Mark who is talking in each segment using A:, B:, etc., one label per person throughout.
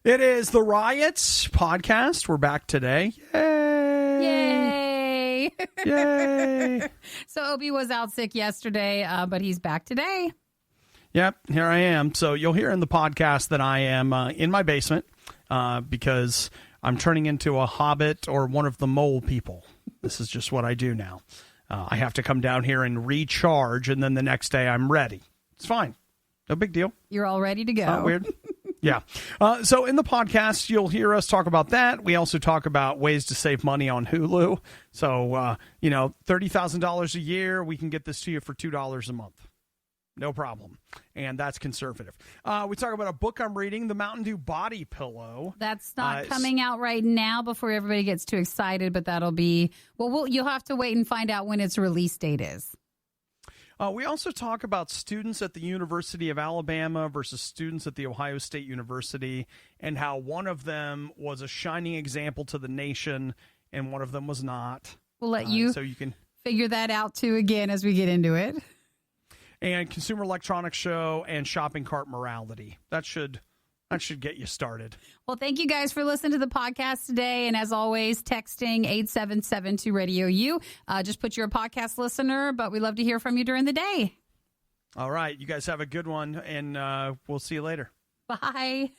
A: It is the RIOT podcast. We're back today.
B: Yay!
A: Yay!
B: So Obi was out sick yesterday, but he's back today.
A: Yep, here I am. So you'll hear in the podcast that I am in my basement because I'm turning into a hobbit or one of the mole people. This is just what I do now. I have to come down here and recharge, and then the next day I'm ready. It's fine. No big deal.
B: You're all ready to go.
A: Not weird. Yeah. So in the podcast, you'll hear us talk about that. We also talk about ways to save money on Hulu. So, $30,000 a year, we can get this to you for $2 a month. No problem. And that's conservative. We talk about a book I'm reading, The Mountain Dew Body Pillow.
B: That's not coming out right now before everybody gets too excited, but that'll be, you'll have to wait and find out when its release date is.
A: We also talk about students at the University of Alabama versus students at the Ohio State University and how one of them was a shining example to the nation and one of them was not.
B: We'll let you,
A: so you can
B: figure that out, too, again, as we get into it.
A: And Consumer Electronics Show and Shopping Cart Morality. That should get you started.
B: Well, thank you guys for listening to the podcast today. And as always, texting 877-2-RadioU. Just put you're a podcast listener, but we love to hear from you during the day.
A: All right. You guys have a good one, and we'll see you later.
B: Bye.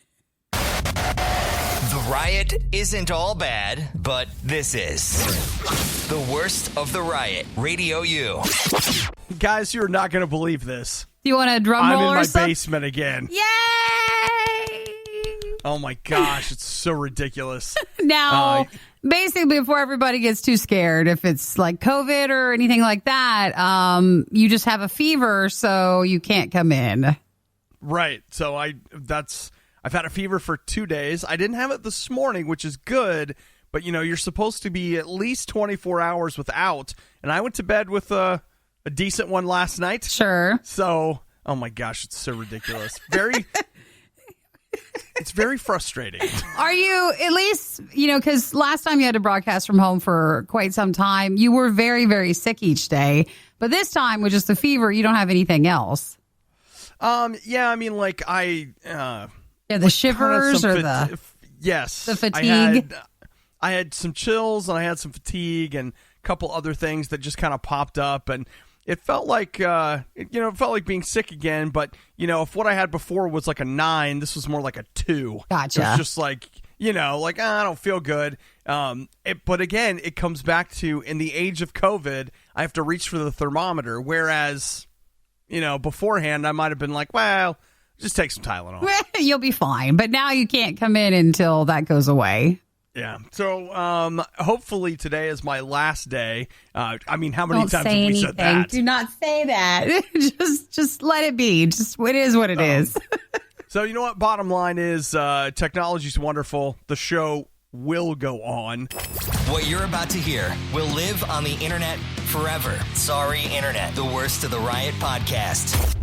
C: The riot isn't all bad, but this is the worst of the riot. RadioU.
A: Guys, you're not going to believe this.
B: Do you want a drum roll
A: I'm in my
B: or something?
A: basement again.
B: Yay!
A: Oh, my gosh. It's so ridiculous.
B: Now, basically, before everybody gets too scared, if it's like COVID or anything like that, you just have a fever, so you can't come in.
A: Right. So I've had a fever for 2 days. I didn't have it this morning, which is good. But, you're supposed to be at least 24 hours without. And I went to bed with a decent one last night.
B: Sure.
A: So, oh my gosh, it's so ridiculous. It's very frustrating.
B: Are you, at least, because last time you had to broadcast from home for quite some time, you were very, very sick each day. But this time, with just the fever, you don't have anything else.
A: Yeah, I mean, like
B: the shivers or
A: yes,
B: the fatigue.
A: I had some chills and I had some fatigue and a couple other things that just kind of popped up, and it felt like it felt like being sick again. But if what I had before was like a 9, this was more like a 2.
B: Gotcha.
A: It was just like I don't feel good. But again, it comes back to, in the age of COVID, I have to reach for the thermometer, whereas beforehand I might have been like, well, just take some Tylenol.
B: You'll be fine. But now you can't come in until that goes away.
A: Yeah. So hopefully today is my last day. How many times have we
B: anything.
A: said that?
B: Do not say that. just let it be. Just it is what it is.
A: So you know what? Bottom line is technology's wonderful. The show will go on.
C: What you're about to hear will live on the internet forever. Sorry, internet. The worst of the riot podcast.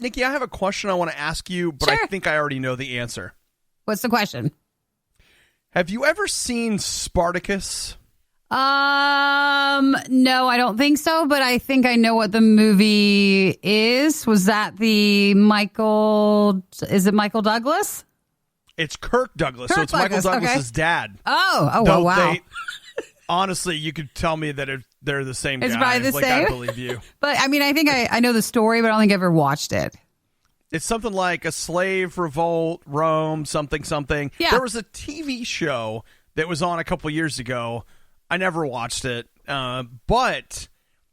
A: Nikki, I have a question I want to ask you, but
B: Sure.
A: I think I already know the answer.
B: What's the question?
A: Have you ever seen Spartacus?
B: No, I don't think so, but I think I know what the movie is. Was that is it Michael Douglas?
A: It's Kirk Douglas. So
B: Kirk
A: it's Michael
B: Douglas,
A: Douglas's dad.
B: Oh,
A: Though
B: wow.
A: Honestly, you could tell me that they're the same
B: It's
A: guy.
B: probably the same.
A: I believe you.
B: But I mean, I think I know the story, but I don't think I ever watched it.
A: It's something like a slave revolt, Rome, something.
B: Yeah.
A: There was a TV show that was on a couple years ago. I never watched it. But,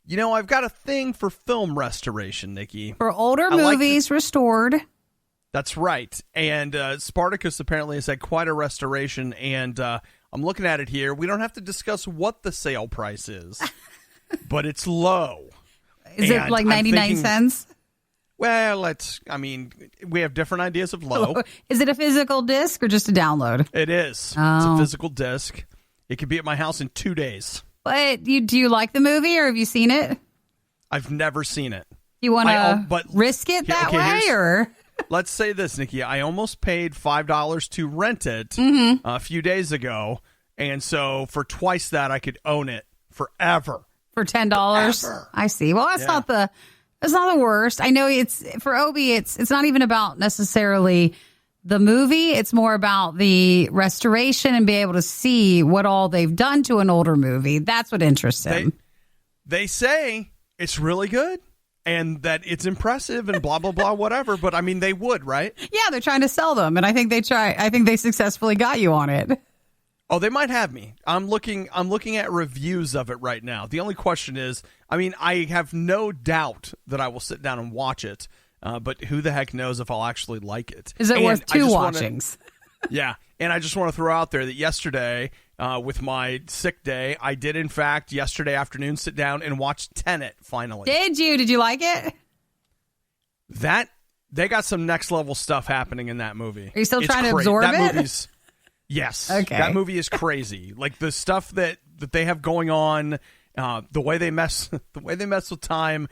A: I've got a thing for film restoration, Nikki.
B: For older movies restored.
A: That's right. And Spartacus apparently has had quite a restoration. And I'm looking at it here. We don't have to discuss what the sale price is, but it's low.
B: Is it like 99 cents?
A: Well, we have different ideas of low.
B: Is it a physical disc or just a download?
A: It is.
B: Oh.
A: It's a physical disc. It could be at my house in 2 days.
B: But do you like the movie or have you seen it?
A: I've never seen it.
B: You want to risk it that way? Or
A: let's say this, Nikki. I almost paid $5 to rent it a few days ago. And so for twice that, I could own it forever.
B: For $10? Forever. I see. Well, that's not the worst. I know it's for Obi, it's not even about necessarily the movie. It's more about the restoration and be able to see what all they've done to an older movie. That's what interests him.
A: They say it's really good and that it's impressive and blah, blah, blah, whatever. But I mean, they would, right?
B: Yeah, they're trying to sell them. And I think they successfully got you on it.
A: Oh, they might have me. I'm looking at reviews of it right now. The only question is, I mean, I have no doubt that I will sit down and watch it. But who the heck knows if I'll actually like it?
B: Is it worth two watchings?
A: Yeah. And I just want to throw out there that yesterday, with my sick day, I did, in fact, yesterday afternoon, sit down and watch Tenet finally.
B: Did you? Did you like it?
A: They got some next level stuff happening in that movie.
B: Are you still trying to absorb it?
A: Yes.
B: Okay.
A: That movie is crazy. Like the stuff that they have going on, the way they mess with time.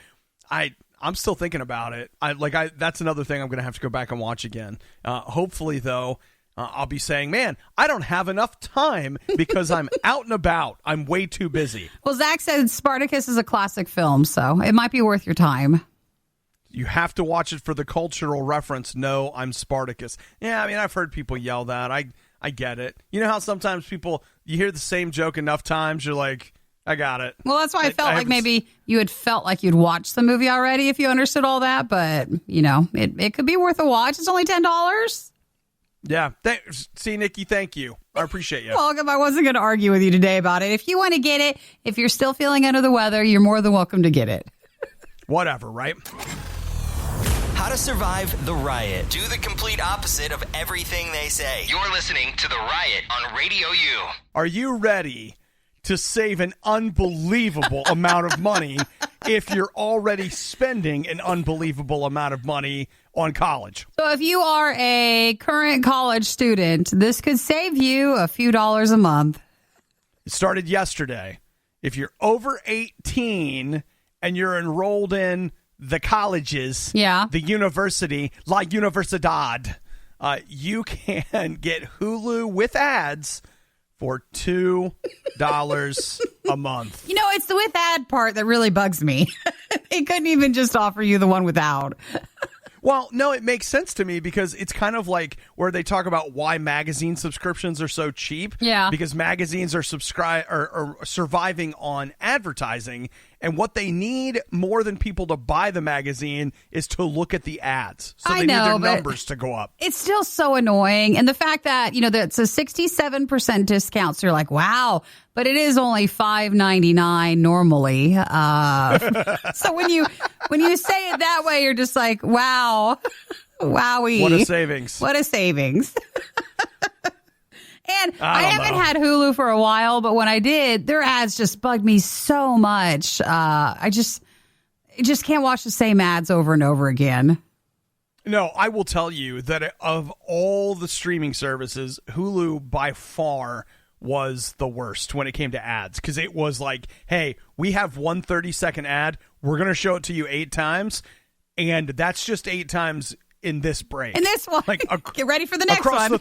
A: I'm still thinking about it. That's another thing I'm going to have to go back and watch again. Hopefully, though, I'll be saying, man, I don't have enough time because I'm out and about. I'm way too busy.
B: Well, Zach said Spartacus is a classic film, so it might be worth your time.
A: You have to watch it for the cultural reference. No, I'm Spartacus. Yeah, I mean, I've heard people yell that. I get it. You know how sometimes you hear the same joke enough times, you're like, I got it.
B: Well, that's why I felt like maybe you had felt like you'd watched the movie already if you understood all that. But, it could be worth a watch. It's only $10.
A: Yeah. See, Nikki, thank you. I appreciate you.
B: Welcome. I wasn't going to argue with you today about it. If you want to get it, if you're still feeling under the weather, you're more than welcome to get it.
A: Whatever, right?
C: How to survive the riot. Do the complete opposite of everything they say. You're listening to The Riot on Radio U.
A: Are you ready to save an unbelievable amount of money if you're already spending an unbelievable amount of money on college?
B: So if you are a current college student, this could save you a few dollars a month.
A: It started yesterday. If you're over 18 and you're enrolled in the colleges, the university, La Universidad, you can get Hulu with ads for $2 a month.
B: It's the with ad part that really bugs me. They couldn't even just offer you the one without.
A: Well, no, it makes sense to me because it's kind of like where they talk about why magazine subscriptions are so cheap.
B: Yeah.
A: Because magazines are surviving on advertising, and what they need more than people to buy the magazine is to look at the ads. So they need their numbers to go up.
B: It's still so annoying. And the fact that, that's a 67% discount. So you're like, wow. But it is only $5.99 normally. So when you say it that way, you're just like, wow, wowie.
A: What a savings.
B: What a savings. And I haven't had Hulu for a while, but when I did, their ads just bugged me so much. I just can't watch the same ads over and over again.
A: No, I will tell you that of all the streaming services, Hulu by far was the worst when it came to ads, because it was like, hey, we have one 30-second ad. We're going to show it to you 8 times, and that's just 8 times in this break.
B: In this one. Get ready for the next one.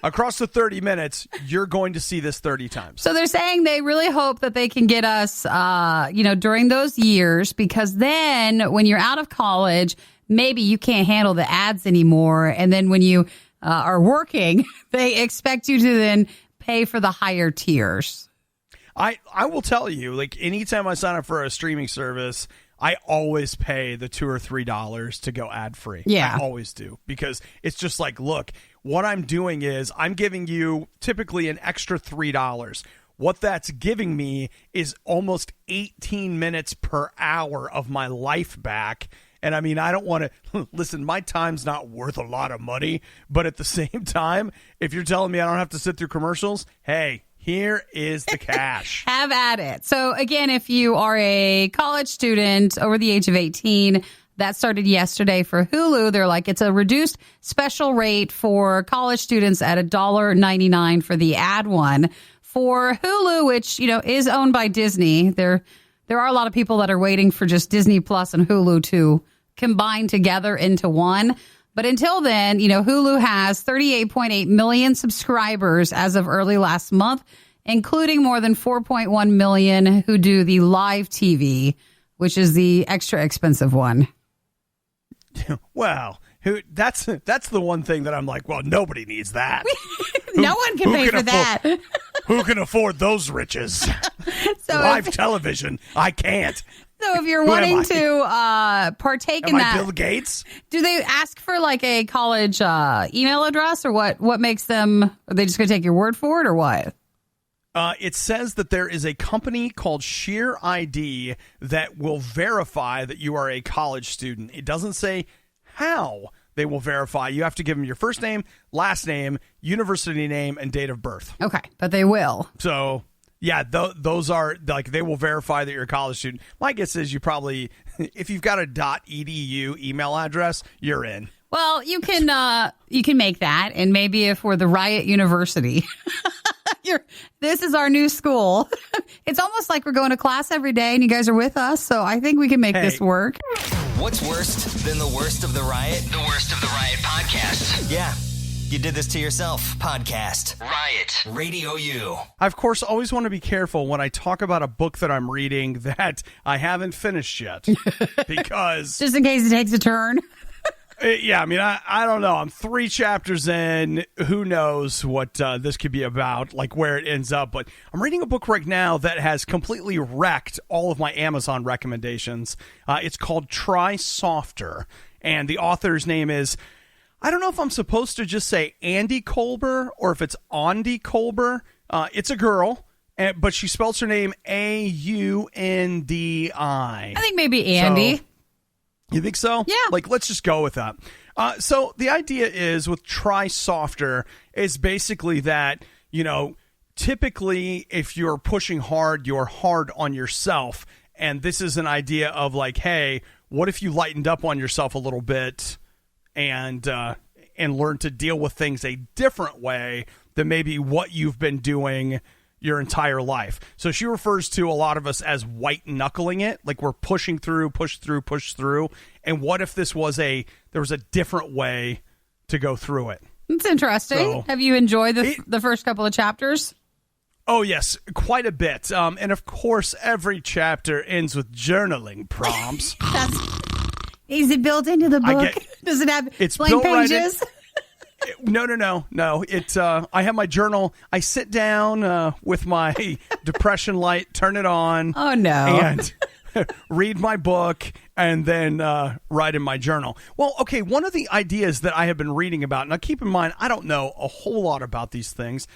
A: Across the 30 minutes, you're going to see this 30 times.
B: So they're saying they really hope that they can get us, during those years, because then when you're out of college, maybe you can't handle the ads anymore. And then when you are working, they expect you to then pay for the higher tiers.
A: I will tell you, like, anytime I sign up for a streaming service, I always pay the $2 or $3 to go ad free.
B: Yeah.
A: I always do, because it's just like, look, what I'm doing is I'm giving you typically an extra $3. What that's giving me is almost 18 minutes per hour of my life back. And I mean, I don't want to listen. My time's not worth a lot of money, but at the same time, if you're telling me I don't have to sit through commercials, hey, here is the cash.
B: Have at it. So again, if you are a college student over the age of 18, that started yesterday for Hulu. They're like, it's a reduced special rate for college students at $1.99 for the ad one. For Hulu, which, is owned by Disney, there are a lot of people that are waiting for just Disney Plus and Hulu to combine together into one. But until then, Hulu has 38.8 million subscribers as of early last month, including more than 4.1 million who do the live TV, which is the extra expensive one.
A: Well, That's the one thing that I'm like, well, nobody needs that.
B: No one can pay for that.
A: Who can afford those riches? Live television, I can't.
B: So if you're wanting to partake in that,
A: Bill Gates?
B: Do they ask for like a college email address, or what makes them? Are they just going to take your word for it, or what?
A: It says that there is a company called Sheer ID that will verify that you are a college student. It doesn't say how they will verify. You have to give them your first name, last name, university name, and date of birth.
B: Okay, but they will.
A: So, yeah, those are, like, they will verify that you're a college student. My guess is you probably, if you've got a .edu email address, you're in.
B: Well, you can make that, and maybe if we're the RIOT University, this is our new school. It's almost like we're going to class every day, and you guys are with us, so I think we can make this work.
C: What's worse than the worst of the Riot? The worst of the Riot podcast. Yeah, you did this to yourself. Podcast. Riot. Radio U.
A: I, of course, always want to be careful when I talk about a book that I'm reading that I haven't finished yet, because
B: just in case it takes a turn.
A: Yeah, I mean, I don't know. I'm 3 chapters in. Who knows what this could be about, like where it ends up. But I'm reading a book right now that has completely wrecked all of my Amazon recommendations. It's called Try Softer. And the author's name is, I don't know if I'm supposed to just say Andy Kolber or if it's Andy Kolber. It's a girl, but she spells her name Aundi. I
B: think maybe Andy.
A: You think so?
B: Yeah.
A: Like, let's just go with that. So the idea is with Try Softer is basically that, typically if you're pushing hard, you're hard on yourself. And this is an idea of like, hey, what if you lightened up on yourself a little bit and learn to deal with things a different way than maybe what you've been doing your entire life. So she refers to a lot of us as white knuckling it, like we're pushing through, push through. And what if there was a different way to go through it?
B: It's interesting. So, have you enjoyed the first couple of chapters?
A: Oh, yes, quite a bit. And of course, every chapter ends with journaling prompts.
B: Is it built into the book? Does it have blank pages?
A: No. I have my journal. I sit down with my depression light, turn it on.
B: Oh, no.
A: And read my book and then write in my journal. Well, okay, one of the ideas that I have been reading about, now keep in mind, I don't know a whole lot about these things,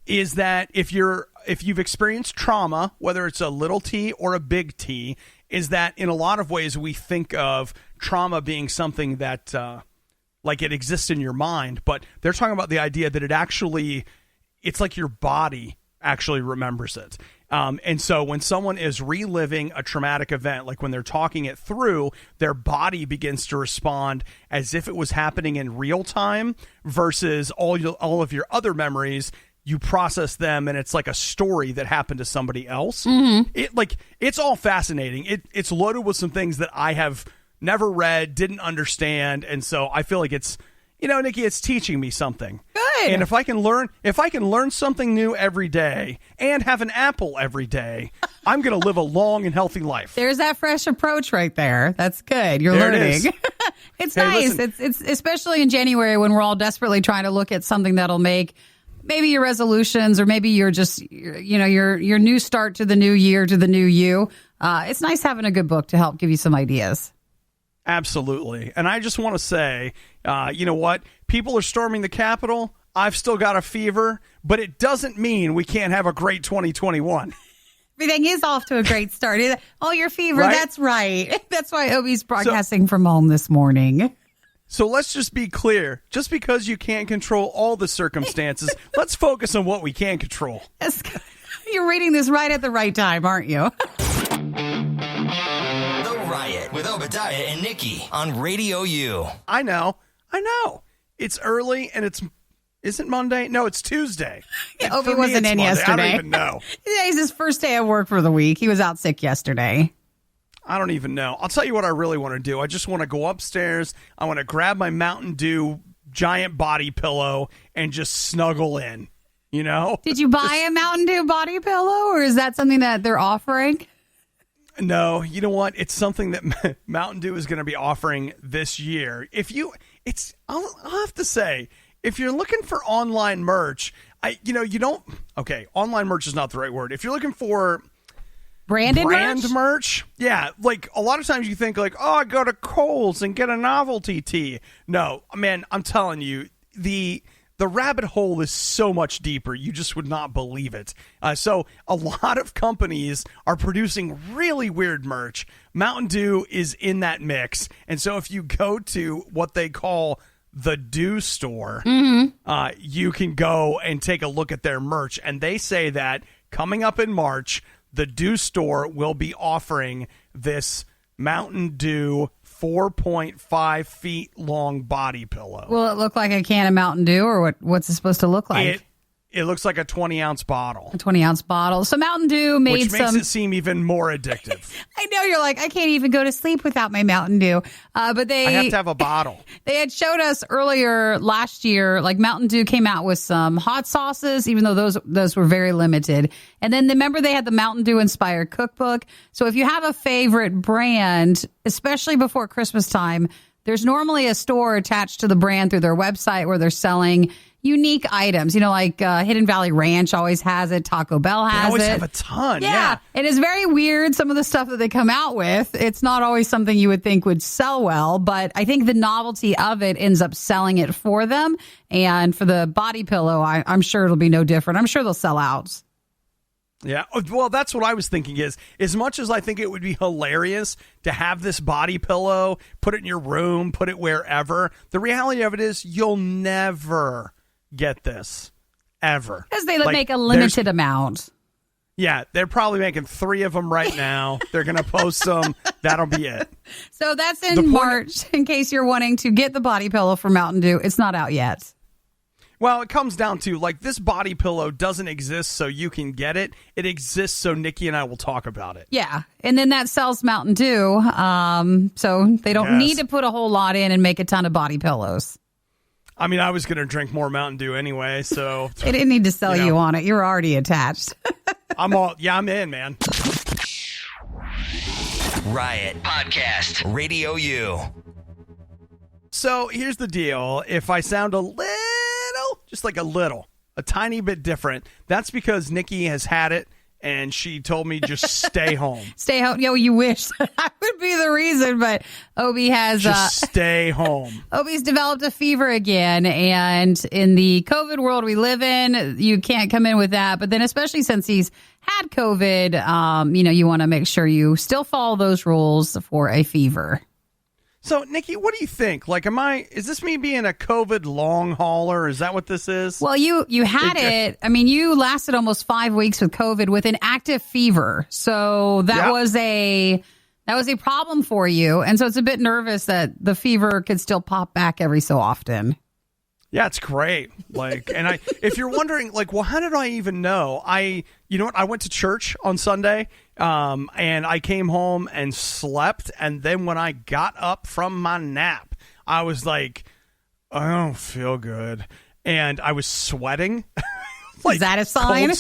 A: is that if you've experienced trauma, whether it's a little T or a big T, is that in a lot of ways we think of trauma being something that like it exists in your mind, but they're talking about the idea that it's like your body actually remembers it. And so when someone is reliving a traumatic event, like when they're talking it through, their body begins to respond as if it was happening in real time versus all of your other memories. You process them and it's like a story that happened to somebody else. Mm-hmm. It's all fascinating. It's loaded with some things that I have never read, didn't understand, and so I feel like it's, Nikki, it's teaching me something.
B: Good.
A: And if I can learn something new every day and have an apple every day, I'm going to live a long and healthy life.
B: There's that fresh approach right there. That's good. You're learning. It's nice. Listen. It's especially in January when we're all desperately trying to look at something that'll make maybe your resolutions or maybe you're just, your new start to the new year, to the new you. It's nice having a good book to help give you some ideas.
A: Absolutely. And I just want to say, you know what? People are storming the Capitol. I've still got a fever, but it doesn't mean we can't have a great 2021.
B: Everything is off to a great start. Oh, your fever. Right? That's right. That's why Obi's broadcasting from home this morning.
A: So let's just be clear. Just because you can't control all the circumstances, let's focus on what we can control.
C: You're reading this right at the right time, aren't you? Riot with Obadiah and Nikki on Radio U.
A: I know. It's early and is it Monday? No, it's Tuesday.
B: Obi wasn't in yesterday.
A: I don't even know.
B: Today's his first day of work for the week. He was out sick yesterday.
A: I don't even know. I'll tell you what I really want to do. I just want to go upstairs. I want to grab my Mountain Dew giant body pillow and just snuggle in,
B: Did you buy a Mountain Dew body pillow or is that something that they're offering?
A: No, you know what? It's something that Mountain Dew is going to be offering this year. I'll have to say, if you're looking for online merch, online merch is not the right word. If you're looking for brand merch, yeah, like a lot of times you think like, oh, I go to Kohl's and get a novelty tee. No, man, I'm telling you, the rabbit hole is so much deeper. You just would not believe it. So a lot of companies are producing really weird merch. Mountain Dew is in that mix. And so if you go to what they call the Dew store, you can go and take a look at their merch. And they say that coming up in March, the Dew store will be offering this Mountain Dew 4.5 feet long body pillow.
B: Will it look like a can of Mountain Dew, or what's it supposed to look like?
A: It looks like a 20-ounce bottle.
B: A 20-ounce bottle. So Mountain Dew made
A: which makes it seem even more addictive.
B: I know, you're like, I can't even go to sleep without my Mountain Dew. But I
A: have to have a bottle.
B: They had showed us earlier last year, like Mountain Dew came out with some hot sauces, even though those were very limited. And then remember they had the Mountain Dew inspired cookbook. So if you have a favorite brand, especially before Christmas time, there's normally a store attached to the brand through their website where they're selling unique items, like Hidden Valley Ranch always has it. Taco Bell has it. They
A: always have a ton. Yeah.
B: It is very weird, some of the stuff that they come out with. It's not always something you would think would sell well, but I think the novelty of it ends up selling it for them. And for the body pillow, I'm sure it'll be no different. I'm sure they'll sell out.
A: Yeah. Well, that's what I was thinking is, as much as I think it would be hilarious to have this body pillow, put it in your room, put it wherever, the reality of it is you'll never get this ever,
B: because they make a limited amount.
A: Yeah, they're probably making 3 of them right now. They're going to post them. That'll be it.
B: So that's in March, in case you're wanting to get the body pillow for Mountain Dew. It's not out yet.
A: Well, it comes down to, like, this body pillow doesn't exist so you can get it. It exists so Nikki and I will talk about it.
B: Yeah, and then that sells Mountain Dew, so they don't need to put a whole lot in and make a ton of body pillows.
A: I mean, I was going to drink more Mountain Dew anyway, so...
B: They didn't need to sell you on it. You're already attached.
A: I'm in, man.
C: Riot Podcast, RadioU.
A: So here's the deal. If I sound a tiny bit different, that's because Nikki has had it, and she told me just stay home.
B: Stay home. Yo, you wish that would be the reason, but Obi has...
A: Just stay home.
B: Obi's developed a fever again, and in the COVID world we live in, you can't come in with that. But then especially since he's had COVID, you want to make sure you still follow those rules for a fever.
A: So, Nikki, what do you think? Like, is this me being a COVID long hauler? Is that what this is?
B: Well, you had it. I mean, you lasted almost 5 weeks with COVID with an active fever. So that was a problem for you. And so it's a bit nervous that the fever could still pop back every so often.
A: Yeah, it's great. Like, and if you're wondering, like, well, how did I even know? You know what? I went to church on Sunday, and I came home and slept. And then when I got up from my nap, I was like, I don't feel good. And I was sweating.
B: Like, is that a sign?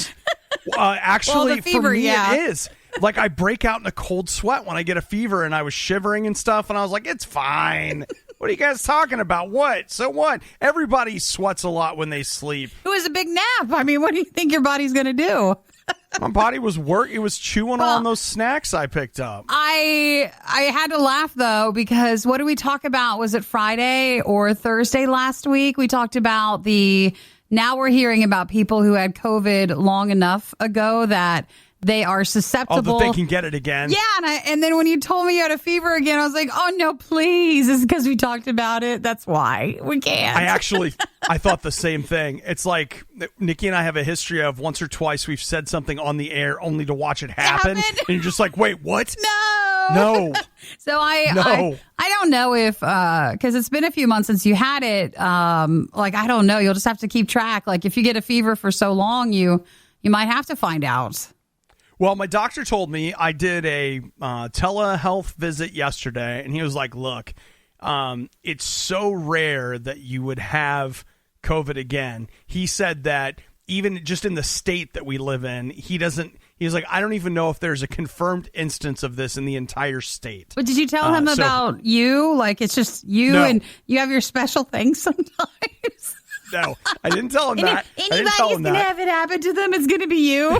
A: Actually,
B: well, the fever,
A: for me, it is. Like, I break out in a cold sweat when I get a fever, and I was shivering and stuff. And I was like, it's fine. What are you guys talking about? What? So what? Everybody sweats a lot when they sleep.
B: It was a big nap. I mean, what do you think your body's going to do?
A: My body was it was chewing on those snacks I picked up.
B: I had to laugh, though, because what did we talk about? Was it Friday or Thursday last week? We talked about now we're hearing about people who had COVID long enough ago that they are susceptible.
A: Oh, that they can get it again.
B: Yeah, and then when you told me you had a fever again, I was like, oh, no, please. This is because we talked about it. That's why. We can't.
A: I thought the same thing. It's like Nikki and I have a history of once or twice we've said something on the air only to watch it happen. And you're just like, wait, what? No. So
B: I don't know if, because it's been a few months since you had it. I don't know. You'll just have to keep track. Like, if you get a fever for so long, you might have to find out.
A: Well, my doctor told me, I did a telehealth visit yesterday, and he was like, look, it's so rare that you would have COVID again. He said that even just in the state that we live in, he doesn't He's like, I don't even know if there's a confirmed instance of this in the entire state.
B: But did you tell him about you? Like, it's just you and you have your special things sometimes?
A: No, I didn't tell him that.
B: Anybody's going to have it happen to them, it's going to be you.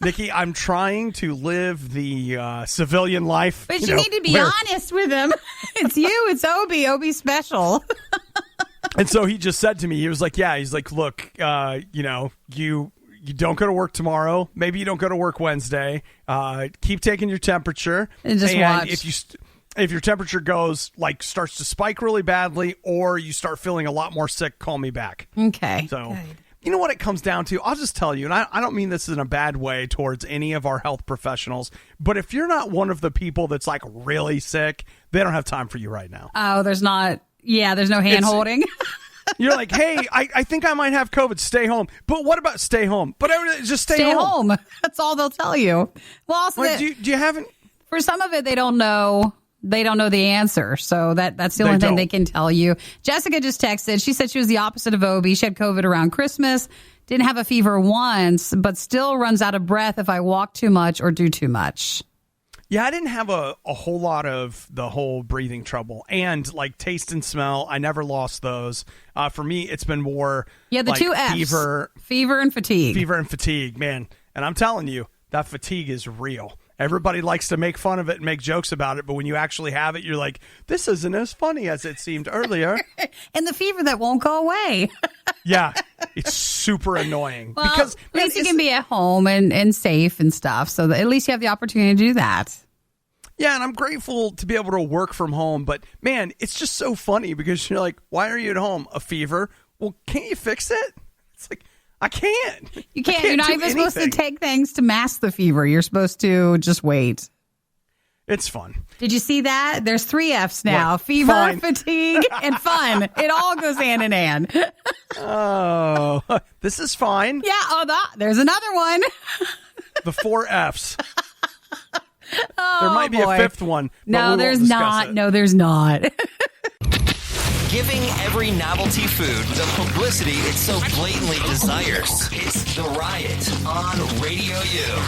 A: Nikki, I'm trying to live the civilian life.
B: But you need to be honest with him. It's you. It's Obi. Obi's special.
A: And so he just said to me, he was like, yeah, he's like, look, you don't go to work tomorrow. Maybe you don't go to work Wednesday. Keep taking your temperature.
B: And just watch.
A: If your temperature starts to spike really badly or you start feeling a lot more sick, call me back.
B: Okay.
A: So,
B: good.
A: You know what it comes down to? I'll just tell you, and I don't mean this in a bad way towards any of our health professionals, but if you're not one of the people that's like really sick, they don't have time for you right now.
B: Oh, there's no hand holding.
A: You're like, hey, I think I might have COVID. Stay home. But what about stay home? But just stay home.
B: That's all they'll tell you. Well, also,
A: do you haven't?
B: For some of it, they don't know. They don't know the answer. So that's the only thing they can tell you. Jessica just texted. She said she was the opposite of Obi. She had COVID around Christmas. Didn't have a fever once, but still runs out of breath if I walk too much or do too much.
A: Yeah, I didn't have a whole lot of the whole breathing trouble. And like taste and smell, I never lost those. For me, it's been more
B: the two F's. Fever and fatigue.
A: Fever and fatigue, man. And I'm telling you, that fatigue is real. Everybody likes to make fun of it and make jokes about it, but when you actually have it, you're like, this isn't as funny as it seemed earlier.
B: And the fever that won't go away.
A: Yeah, it's super annoying.
B: Well,
A: because
B: at least you can be at home and safe and stuff, so that at least you have the opportunity to do that.
A: Yeah, and I'm grateful to be able to work from home, but man, it's just so funny because you're like, why are you at home? A fever? Well, can't you fix it? It's like, I can't.
B: You can't. You're not even supposed to take things to mask the fever. You're supposed to just wait.
A: It's fun.
B: Did you see that? There's 3 Fs now. What? Fever, fatigue, and fun. It all goes hand in hand.
A: Oh, this is fine.
B: Yeah. There's another one.
A: The 4 Fs.
B: Oh,
A: there might be a 5th one.
B: No, there's not. No, there's not.
C: Giving every novelty food the publicity it so blatantly desires. It's The Riot on Radio U.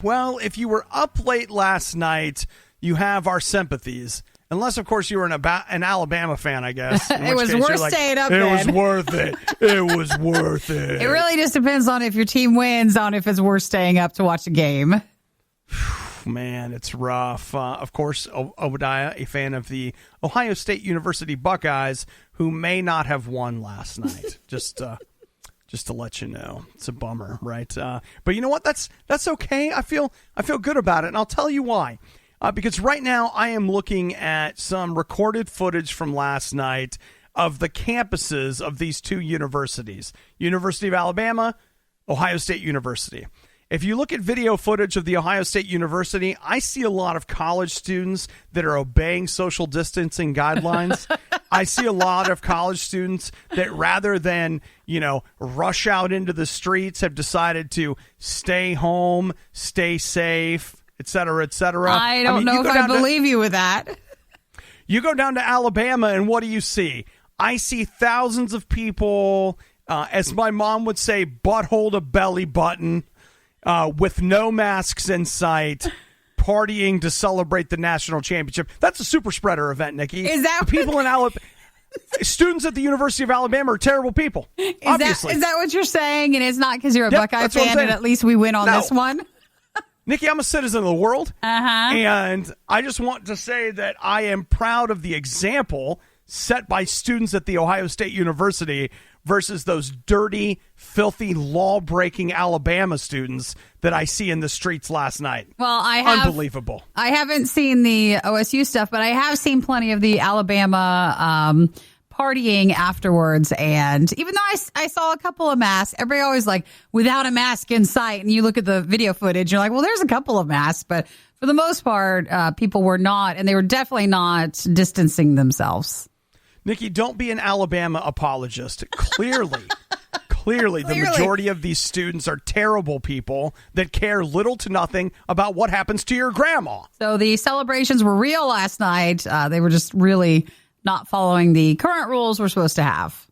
A: Well, if you were up late last night, you have our sympathies. Unless, of course, you were an Alabama fan, I guess.
B: It was worth staying up then.
A: It was worth it. It was worth it.
B: It really just depends on if your team wins, on if it's worth staying up to watch a game.
A: Man, it's rough. Of course, Obadiah, a fan of the Ohio State University Buckeyes, who may not have won last night. Just to let you know, it's a bummer, right? But you know what? That's okay. I feel good about it, and I'll tell you why. Because right now I am looking at some recorded footage from last night of the campuses of these 2 universities: University of Alabama, Ohio State University. If you look at video footage of the Ohio State University, I see a lot of college students that are obeying social distancing guidelines. I see a lot of college students that rather than, rush out into the streets have decided to stay home, stay safe, et cetera, et cetera.
B: I don't know if I believe you with that.
A: You go down to Alabama and what do you see? I see thousands of people, as my mom would say, butthole to belly button, with no masks in sight, partying to celebrate the national championship. That's a super spreader event, Nikki.
B: Is that
A: the people in Alabama? Students at the University of Alabama are terrible people. Obviously.
B: Is that what you're saying? And it's not because you're a Buckeye fan and at least we win on this one?
A: Nikki, I'm a citizen of the world.
B: Uh-huh.
A: And I just want to say that I am proud of the example set by students at the Ohio State University versus those dirty, filthy, law-breaking Alabama students that I see in the streets last night.
B: Well,
A: Unbelievable.
B: I haven't seen the OSU stuff, but I have seen plenty of the Alabama partying afterwards. And even though I saw a couple of masks, everybody always like, without a mask in sight. And you look at the video footage, you're like, well, there's a couple of masks. But for the most part, people were not, and they were definitely not distancing themselves.
A: Nikki, don't be an Alabama apologist. Clearly, the majority of these students are terrible people that care little to nothing about what happens to your grandma.
B: So the celebrations were real last night. They were just really not following the current rules we're supposed to have.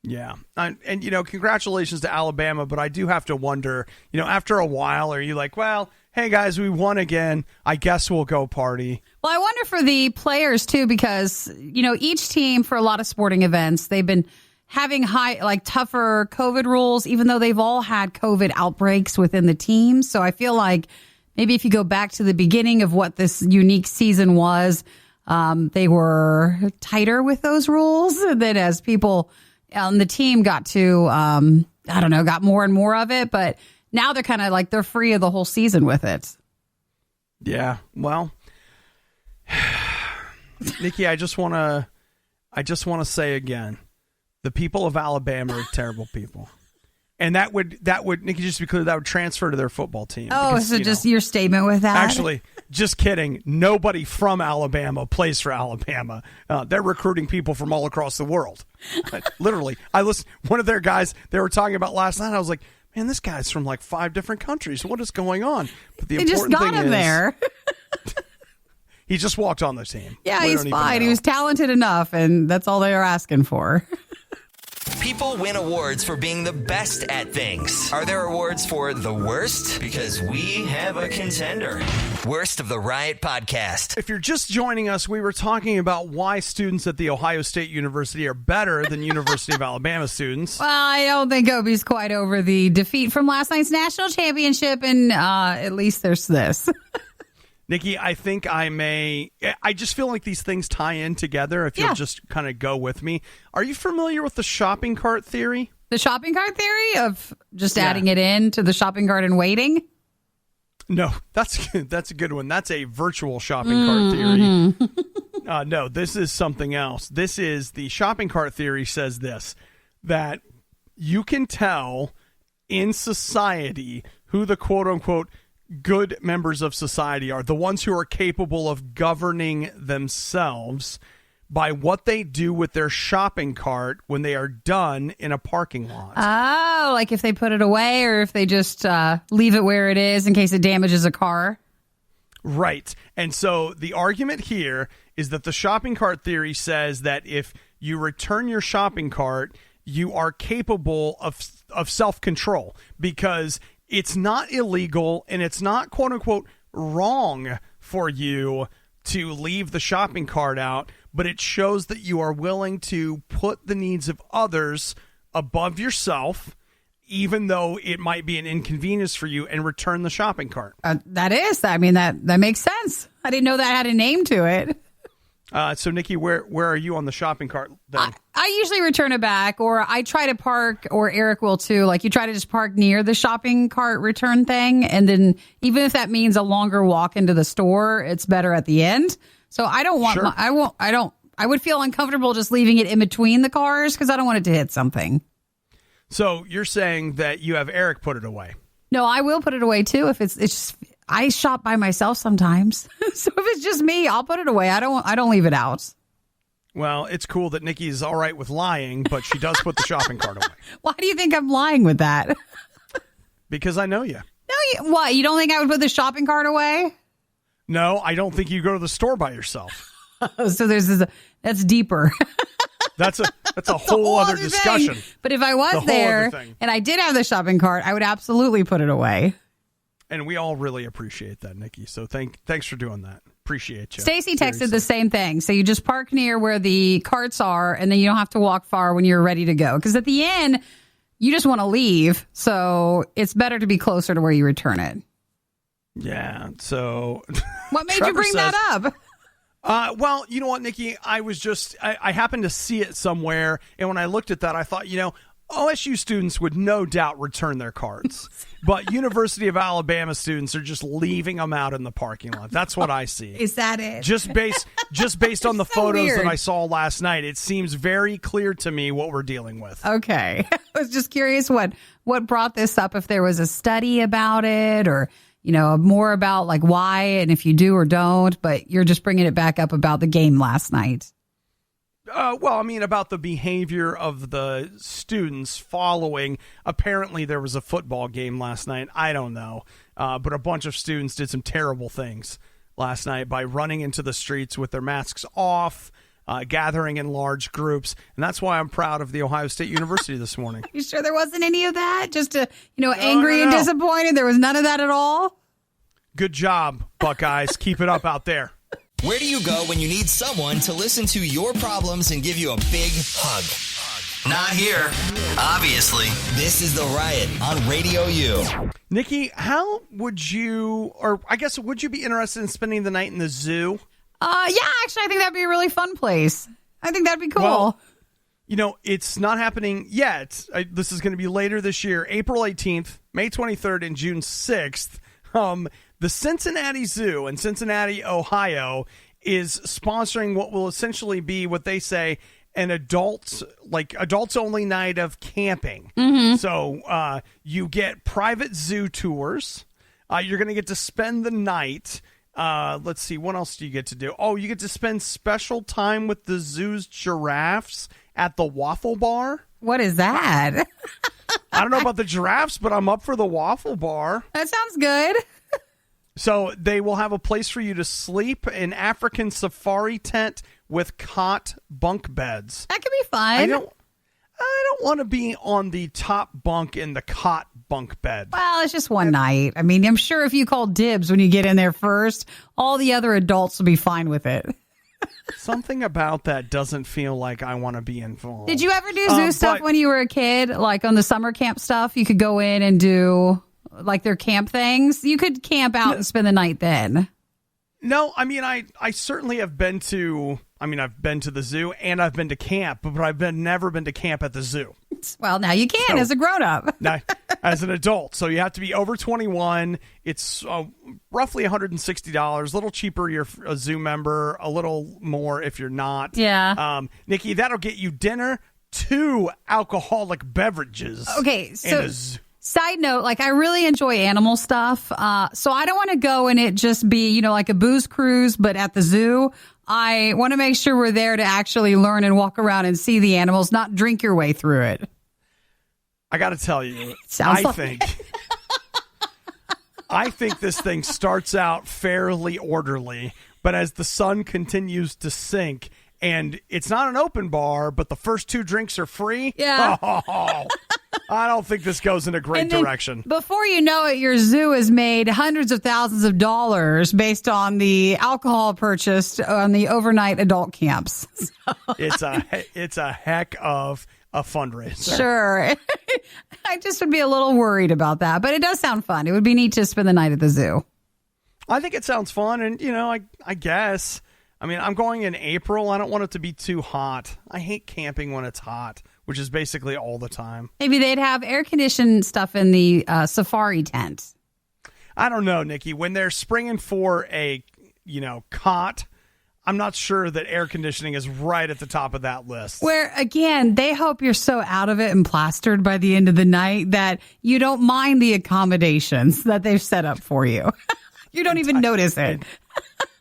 A: Yeah. And, congratulations to Alabama, but I do have to wonder, after a while, are you like, well, hey, guys, we won again. I guess we'll go party.
B: Well, I wonder for the players, too, because, each team for a lot of sporting events, they've been having tougher COVID rules, even though they've all had COVID outbreaks within the team. So I feel like maybe if you go back to the beginning of what this unique season was, they were tighter with those rules. And then as people on the team got to, got more and more of it. But now they're kind of like they're free of the whole season with it.
A: Yeah. Well, Nikki, I just want to say again, the people of Alabama are terrible people. And that would, Nikki, just to be clear, that would transfer to their football team.
B: Oh, because, so just your statement with that?
A: Actually, just kidding. Nobody from Alabama plays for Alabama. They're recruiting people from all across the world. Literally. I listened, one of their guys they were talking about last night, I was like, man, this guy's from like 5 different countries. What is going on? But the important
B: just got him there.
A: He just walked on the team.
B: Yeah, he's fine. He was talented enough, and that's all they were asking for.
C: People win awards for being the best at things. Are there awards for the worst? Because we have a contender. Worst of the Riot Podcast.
A: If you're just joining us, we were talking about why students at The Ohio State University are better than University of Alabama students.
B: Well, I don't think Obie's quite over the defeat from last night's national championship, and at least there's this.
A: Nikki, I think I just feel like these things tie in together if you'll just kind of go with me. Are you familiar with the shopping cart theory?
B: The shopping cart theory of just adding it in to the shopping cart and waiting?
A: No, that's a good one. That's a virtual shopping cart theory. No, this is something else. This is the shopping cart theory says this, that you can tell in society who the quote unquote good members of society are, the ones who are capable of governing themselves, by what they do with their shopping cart when they are done in a parking lot.
B: Oh, like if they put it away or if they just leave it where it is in case it damages a car.
A: Right. And so the argument here is that the shopping cart theory says that if you return your shopping cart, you are capable of self-control, because it's not illegal and it's not quote unquote wrong for you to leave the shopping cart out, but it shows that you are willing to put the needs of others above yourself, even though it might be an inconvenience for you, and return the shopping cart.
B: That makes sense. I didn't know that had a name to it.
A: So, Nikki, where are you on the shopping cart then?
B: I usually return it back, or I try to park, or Eric will too. Like, you try to just park near the shopping cart return thing, and then even if that means a longer walk into the store, it's better at the end. So I don't want. Sure. I would feel uncomfortable just leaving it in between the cars because I don't want it to hit something.
A: So you're saying that you have Eric put it away?
B: No, I will put it away too if it's just. I shop by myself sometimes. So if it's just me, I'll put it away. I don't leave it out.
A: Well, it's cool that Nikki's all right with lying, but she does put the shopping cart away.
B: Why do you think I'm lying with that?
A: Because I know you.
B: No, what? You don't think I would put the shopping cart away?
A: No, I don't think you go to the store by yourself.
B: So that's deeper.
A: That's a whole other discussion.
B: But if I was there and I did have the shopping cart, I would absolutely put it away.
A: And we all really appreciate that, Nikki. So thanks for doing that. Appreciate you.
B: Stacy texted the same thing. So you just park near where the carts are, and then you don't have to walk far when you're ready to go. Because at the end, you just want to leave. So it's better to be closer to where you return it.
A: Yeah. So
B: what made you bring that up?
A: Well, you know what, Nikki? I happened to see it somewhere. And when I looked at that, I thought, OSU students would no doubt return their cards, but University of Alabama students are just leaving them out in the parking lot. That's what I see.
B: Is that it?
A: Just based on the photos that I saw last night, it seems very clear to me what we're dealing with.
B: Okay. I was just curious what brought this up, if there was a study about it or, more about like why and if you do or don't, but you're just bringing it back up about the game last night.
A: About the behavior of the students following. Apparently, there was a football game last night. I don't know. But a bunch of students did some terrible things last night by running into the streets with their masks off, gathering in large groups. And that's why I'm proud of the Ohio State University this morning.
B: You sure there wasn't any of that? Just angry and disappointed? There was none of that at all?
A: Good job, Buckeyes. Keep it up out there.
C: Where do you go when you need someone to listen to your problems and give you a big hug? Not here. Obviously. This is The Riot on Radio U.
A: Nikki, how would you, or I guess, would you be interested in spending the night in the zoo?
B: Yeah, actually, I think that'd be a really fun place. I think that'd be cool.
A: Well, it's not happening yet. This is going to be later this year, April 18th, May 23rd, and June 6th. The Cincinnati Zoo in Cincinnati, Ohio, is sponsoring what will essentially be what they say an adults only night of camping. Mm-hmm. So you get private zoo tours. You're going to get to spend the night. Let's see, what else do you get to do? Oh, you get to spend special time with the zoo's giraffes at the Waffle Bar.
B: What is that?
A: I don't know about the giraffes, but I'm up for the Waffle Bar.
B: That sounds good.
A: So they will have a place for you to sleep, an African safari tent with cot bunk beds.
B: That could be fun.
A: I don't want to be on the top bunk in the cot bunk bed.
B: Well, it's just one night. I mean, I'm sure if you call dibs when you get in there first, all the other adults will be fine with it.
A: Something about that doesn't feel like I want to be involved.
B: Did you ever do zoo stuff when you were a kid? Like on the summer camp stuff, you could go in and do like their camp things? You could camp out and spend the night then.
A: No, I mean, I certainly have been to, I've been to the zoo and I've been to camp, but I've never been to camp at the zoo.
B: Well, now you can as a grown-up.
A: Now, as an adult. So you have to be over 21. It's roughly $160, a little cheaper you're a zoo member, a little more if you're not.
B: Yeah.
A: Nikki, that'll get you dinner, 2 alcoholic beverages.
B: Okay, so side note, like I really enjoy animal stuff. So I don't want to go and it just be, like a booze cruise, but at the zoo. I want to make sure we're there to actually learn and walk around and see the animals, not drink your way through it.
A: I got to tell you, I think this thing starts out fairly orderly, but as the sun continues to sink, and it's not an open bar, but the first 2 drinks are free.
B: Yeah.
A: I don't think this goes in a great direction. Before
B: you know it, your zoo has made hundreds of thousands of dollars based on the alcohol purchased on the overnight adult camps.
A: It's a heck of a fundraiser.
B: Sure. I just would be a little worried about that, but it does sound fun. It would be neat to spend the night at the zoo.
A: I think it sounds fun, and, I guess. I'm going in April. I don't want it to be too hot. I hate camping when it's hot, which is basically all the time. Maybe
B: they'd have air-conditioned stuff in the safari tent.
A: I don't know, Nikki. When they're springing for a, cot, I'm not sure that air conditioning is right at the top of that list.
B: Where, again, they hope you're so out of it and plastered by the end of the night that you don't mind the accommodations that they've set up for you. You don't even notice it.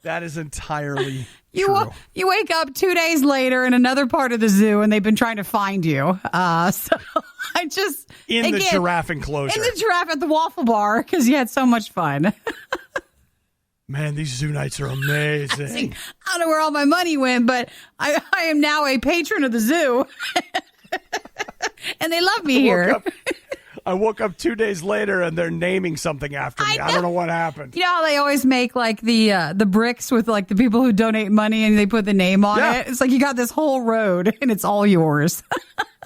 A: That is entirely true.
B: You wake up 2 days later in another part of the zoo, and they've been trying to find you. So I just
A: the giraffe enclosure,
B: in the giraffe at the Waffle Bar because you had so much fun.
A: Man, these zoo nights are amazing.
B: I don't know where all my money went, but I am now a patron of the zoo, and they love me here.
A: I woke up 2 days later and they're naming something after me. I don't know what happened.
B: You know how they always make like the bricks with like the people who donate money and they put the name on it? It's like you got this whole road and it's all yours.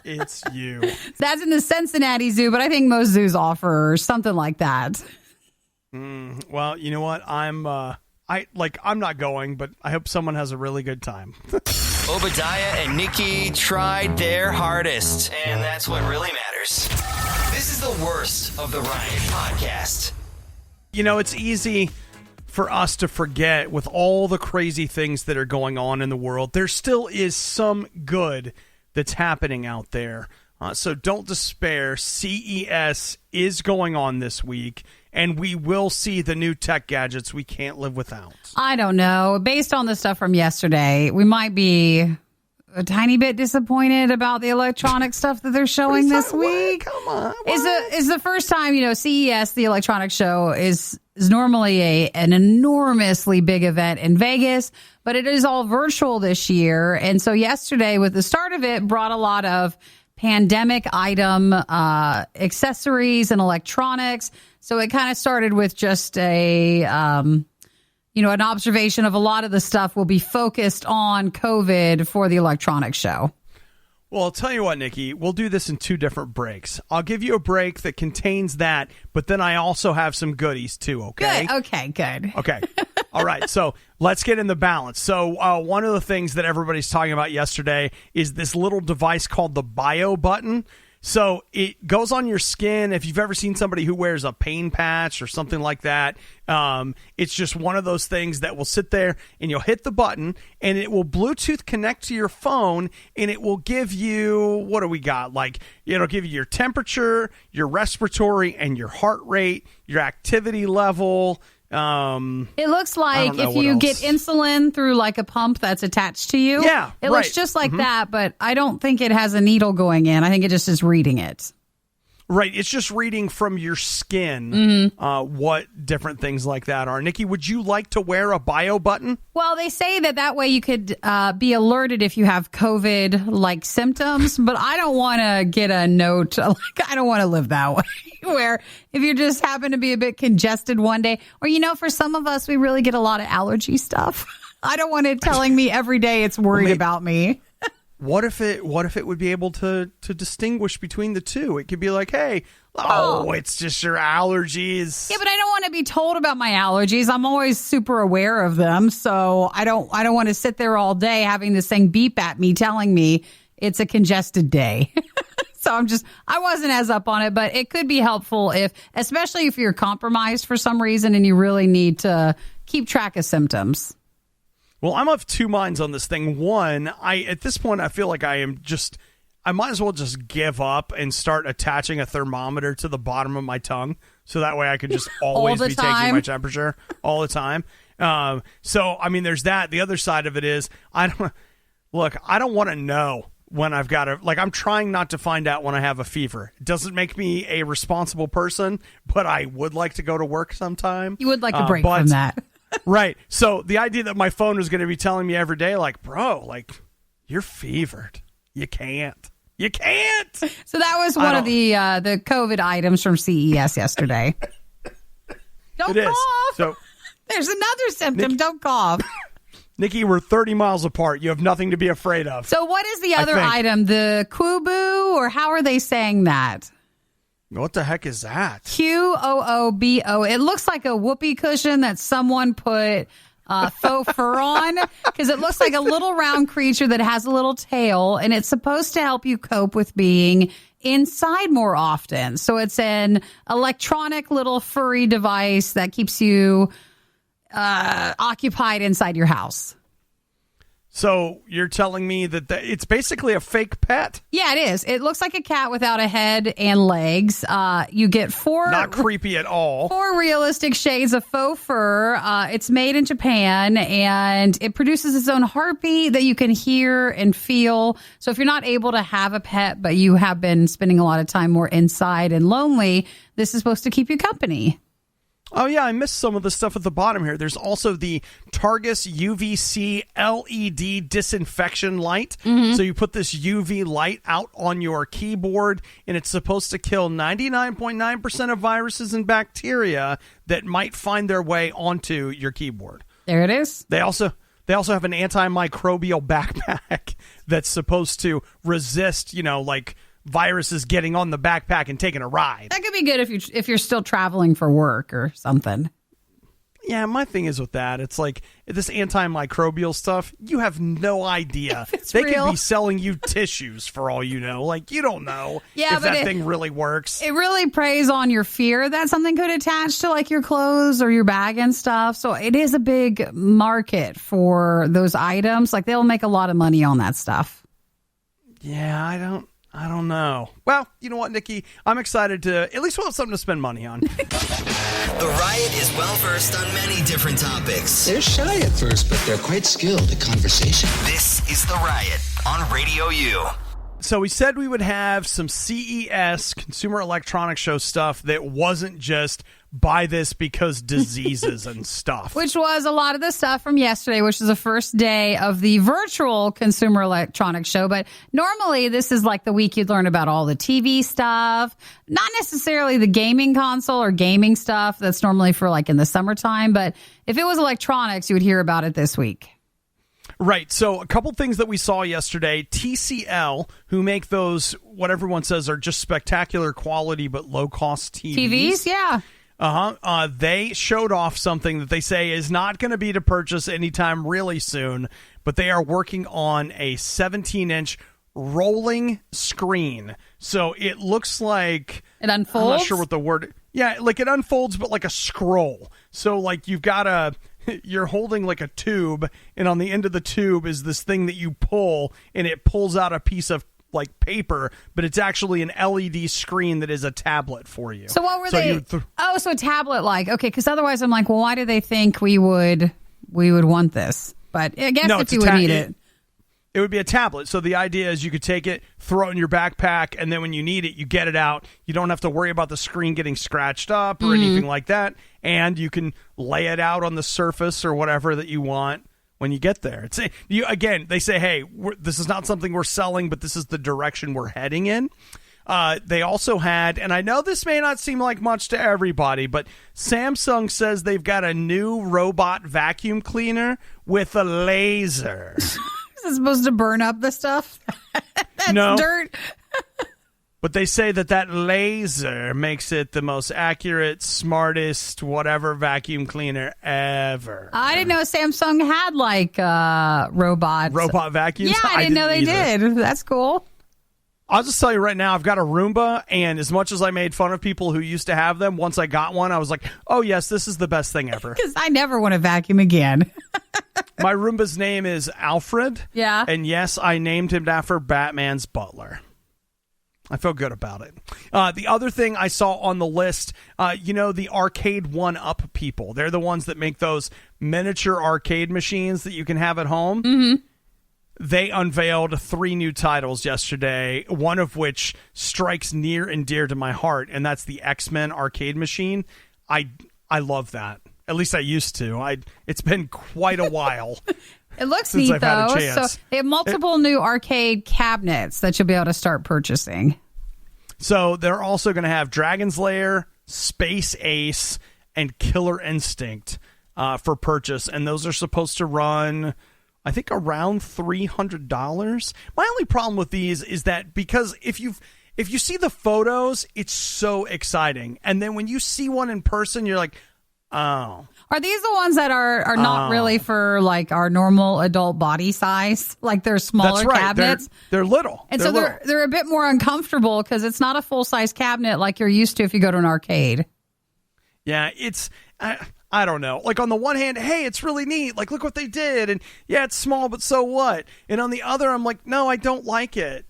A: It's you.
B: That's in the Cincinnati Zoo, but I think most zoos offer something like that.
A: Well, you know what? I'm not going, but I hope someone has a really good time.
C: Obadiah and Nikki tried their hardest, and that's what really matters. This is the worst of the Riot podcast.
A: It's easy for us to forget with all the crazy things that are going on in the world. There still is some good that's happening out there. So don't despair. CES is going on this week, and we will see the new tech gadgets we can't live without.
B: I don't know. Based on the stuff from yesterday, we might be a tiny bit disappointed about the electronic stuff that they're showing this week.
A: Come on.
B: Is the first time, CES, the electronics show, is normally an enormously big event in Vegas, but it is all virtual this year. And so yesterday, with the start of it, brought a lot of pandemic item accessories and electronics. So it kind of started with just an observation of a lot of the stuff will be focused on COVID for the electronics show.
A: Well, I'll tell you what, Nikki, we'll do this in 2 different breaks. I'll give you a break that contains that, but then I also have some goodies too, okay?
B: Good. Okay, good.
A: Okay. All right. So let's get in the balance. So one of the things that everybody's talking about yesterday is this little device called the bio button. So it goes on your skin. If you've ever seen somebody who wears a pain patch or something like that, it's just one of those things that will sit there and you'll hit the button and it will Bluetooth connect to your phone and it will give you, what do we got? Like, it'll give you your temperature, your respiratory and your heart rate, your activity level.
B: It looks like if you get insulin through like a pump that's attached to you.
A: Yeah,
B: it looks just like that, but I don't think it has a needle going in. I think it just is reading it.
A: Right. It's just reading from your skin what different things like that are. Nikki, would you like to wear a bio button?
B: Well, they say that way you could be alerted if you have COVID-like symptoms, but I don't want to get a note. I don't want to live that way, where if you just happen to be a bit congested one day, or, for some of us, we really get a lot of allergy stuff. I don't want it telling me every day it's worried about me.
A: What if it would be able to distinguish between the two? It could be like, hey, it's just your allergies.
B: Yeah, but I don't want to be told about my allergies. I'm always super aware of them. So I don't want to sit there all day having this thing beep at me telling me it's a congested day. So I wasn't as up on it, but it could be helpful especially if you're compromised for some reason and you really need to keep track of symptoms.
A: Well, I'm of 2 minds on this thing. One, at this point, I feel like I might as well just give up and start attaching a thermometer to the bottom of my tongue. So that way I could just always be taking my temperature all the time. There's that. The other side of it is, I don't want to know when I've got I'm trying not to find out when I have a fever. It doesn't make me a responsible person, but I would like to go to work sometime.
B: You would like a break from that.
A: Right. So the idea that my phone was going to be telling me every day, bro, you're fevered. You can't.
B: So that was one of the COVID items from CES yesterday. Don't cough.
A: So
B: there's another symptom. Don't cough.
A: Nikki, we're 30 miles apart. You have nothing to be afraid of.
B: So what is the other item? The Quoobo, or how are they saying that?
A: What the heck is that?
B: Qoobo. It looks like a whoopee cushion that someone put faux fur on, because it looks like a little round creature that has a little tail, and it's supposed to help you cope with being inside more often. So it's an electronic little furry device that keeps you occupied inside your house.
A: So you're telling me that it's basically a fake pet?
B: Yeah, it is. It looks like a cat without a head and legs. You get 4...
A: Not creepy at all.
B: 4 realistic shades of faux fur. It's made in Japan, and it produces its own heartbeat that you can hear and feel. So if you're not able to have a pet, but you have been spending a lot of time more inside and lonely, this is supposed to keep you company.
A: Oh, yeah, I missed some of the stuff at the bottom here. There's also the Targus UVC LED disinfection light. Mm-hmm. So you put this UV light out on your keyboard, and it's supposed to kill 99.9% of viruses and bacteria that might find their way onto your keyboard.
B: There it is.
A: They also have an antimicrobial backpack that's supposed to resist, viruses getting on the backpack and taking a ride.
B: That could be good if you're still traveling for work or something.
A: Yeah, my thing is with that, it's like this antimicrobial stuff, you have no idea. They could be selling you tissues for all you know. You don't know if that thing really works. It
B: really preys on your fear that something could attach to your clothes or your bag and stuff. So it is a big market for those items. They'll make a lot of money on that stuff.
A: Yeah, I don't know. Well, you know what, Nikki? I'm excited to at least we'll have something to spend money on.
C: The Riot is well-versed on many different topics.
D: They're shy at first, but they're quite skilled at conversation.
C: This is The Riot on RadioU.
A: So we said we would have some CES, Consumer Electronics Show stuff that wasn't just buy this because diseases and stuff.
B: Which was a lot of the stuff from yesterday, which is the first day of the virtual Consumer Electronics Show. But normally this is like the week you'd learn about all the TV stuff, not necessarily the gaming console or gaming stuff. That's normally for like in the summertime. But if it was electronics, you would hear about it this week.
A: Right. So a couple things that we saw yesterday. TCL, who make those, what everyone says are just spectacular quality but low-cost TVs.
B: Yeah.
A: They showed off something that they say is not going to be to purchase anytime really soon, but they are working on a 17-inch rolling screen. So it looks like...
B: It unfolds?
A: I'm not sure what the word... Yeah, like it unfolds, but like a scroll. So like you've got a... You're holding like a tube, and on the end of the tube is this thing that you pull, and it pulls out a piece of like paper, but it's actually an LED screen that is a tablet for you.
B: So what were they? So a tablet like. Okay, because otherwise I'm like, well, why do they think we would want this? But I guess if you would need it.
A: It would be a tablet. So the idea is you could take it, throw it in your backpack, and then when you need it, you get it out. You don't have to worry about the screen getting scratched up or anything like that. And you can lay it out on the surface or whatever that you want when you get there. Again, they say, hey, this is not something we're selling, but this is the direction we're heading in. They also had, and I know this may not seem like much to everybody, but Samsung says they've got a new robot vacuum cleaner with a laser.
B: Is it supposed to burn up the stuff? That's
A: no.
B: dirt.
A: But they say that laser makes it the most accurate, smartest, whatever vacuum cleaner ever.
B: I didn't know Samsung had like robots.
A: Robot vacuums?
B: Yeah, I didn't know they did. That's cool.
A: I'll just tell you right now, I've got a Roomba, and as much as I made fun of people who used to have them, once I got one, I was like, oh, yes, this is the best thing ever.
B: Because I never want to vacuum again.
A: My Roomba's name is Alfred.
B: Yeah.
A: And yes, I named him after Batman's butler. I feel good about it. The other thing I saw on the list, the Arcade 1-Up people. They're the ones that make those miniature arcade machines that you can have at home.
B: Mm-hmm.
A: They unveiled 3 new titles yesterday, one of which strikes near and dear to my heart, and that's the X-Men arcade machine. I love that. At least I used to. It's been quite a while.
B: It looks neat, though. So they have multiple new arcade cabinets that you'll be able to start purchasing.
A: So they're also going to have Dragon's Lair, Space Ace, and Killer Instinct for purchase, and those are supposed to run, I think, around $300. My only problem with these is that because if you see the photos, it's so exciting, and then when you see one in person, you're like, oh.
B: Are these the ones that are not really for like our normal adult body size? Like they're smaller
A: That's right.
B: cabinets?
A: They're little.
B: And they're a bit more uncomfortable because it's not a full-size cabinet like you're used to if you go to an arcade.
A: Yeah, it's... I don't know. Like on the one hand, hey, it's really neat. Like, look what they did. And yeah, it's small, but so what? And on the other, I'm like, no, I don't like it.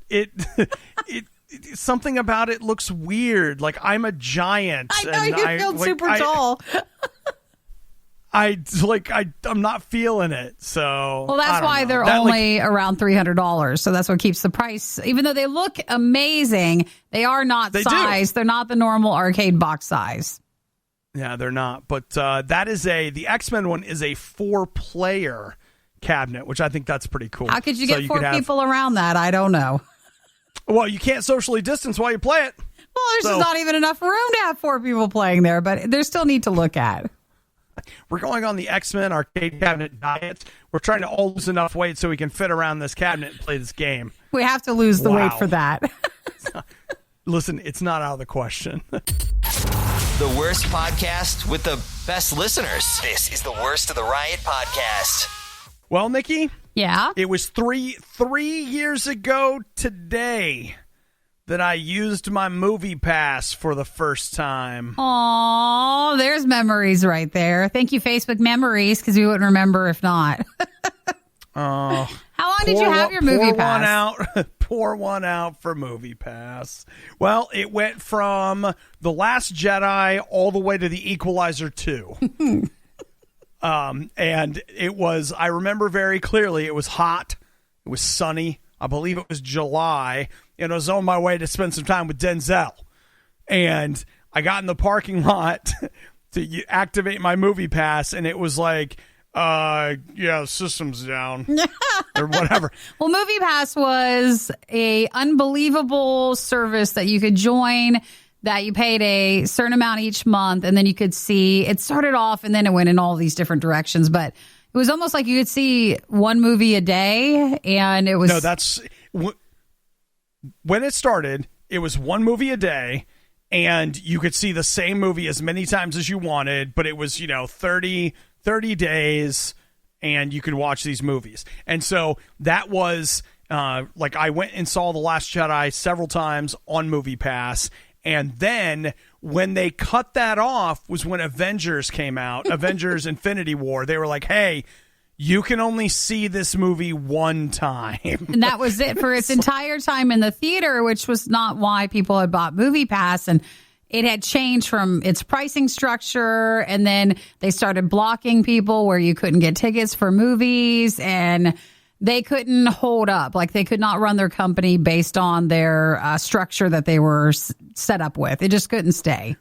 A: Something about it looks weird. Like I'm a giant.
B: I know, you feel super tall.
A: I'm not feeling it. So
B: well, that's why they're only around $300. So that's what keeps the price. Even though they look amazing, they are not size. They're not the normal arcade box size.
A: Yeah, they're not. But that is the X-Men one is a 4-player cabinet, which I think that's pretty cool.
B: How could you get 4 people around that? I don't know.
A: Well, you can't socially distance while you play it.
B: Well, there's just not even enough room to have 4 people playing there, but there's still neat to look at.
A: We're going on the X-Men arcade cabinet diet. We're trying to all lose enough weight so we can fit around this cabinet and play this game.
B: We have to lose the weight for that.
A: Listen, it's not out of the question.
C: The worst podcast with the best listeners. This is the Worst of the Riot podcast.
A: Well, Nikki?
B: Yeah?
A: It was three years ago today that I used my movie pass for the first time.
B: Aw, there's memories right there. Thank you, Facebook Memories, because we wouldn't remember if not.
A: Oh,
B: how long did you have your movie pass?
A: Pour one out for movie pass. Well, it went from The Last Jedi all the way to The Equalizer 2. And it was, I remember very clearly, it was hot. It was sunny. I believe it was July, and I was on my way to spend some time with Denzel. And I got in the parking lot to activate my movie pass, and it was like, system's down or whatever.
B: Well, Movie Pass was a unbelievable service that you could join, that you paid a certain amount each month, and then you could see, it started off and then it went in all these different directions, but it was almost like you could see one movie a day, and it was...
A: No, that's... When it started, it was one movie a day, and you could see the same movie as many times as you wanted, but it was, 30 days, and you could watch these movies. And so that was, I went and saw The Last Jedi several times on Movie Pass, and then when they cut that off was when Avengers came out, Avengers Infinity War. They were like, hey, you can only see this movie one time.
B: And that was it for its entire time in the theater, which was not why people had bought Movie Pass. And it had changed from its pricing structure, and then they started blocking people where you couldn't get tickets for movies, and they couldn't hold up. Like, they could not run their company based on their structure that they were set up with. It just couldn't stay.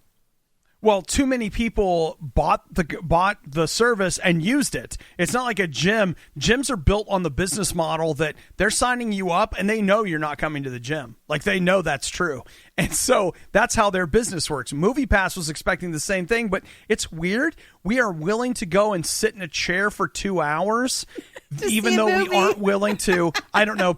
A: Well, too many people bought the service and used it. It's not like a gym. Gyms are built on the business model that they're signing you up and they know you're not coming to the gym. Like, they know that's true. And so that's how their business works. MoviePass was expecting the same thing, but it's weird. We are willing to go and sit in a chair for 2 hours, even though we aren't willing to,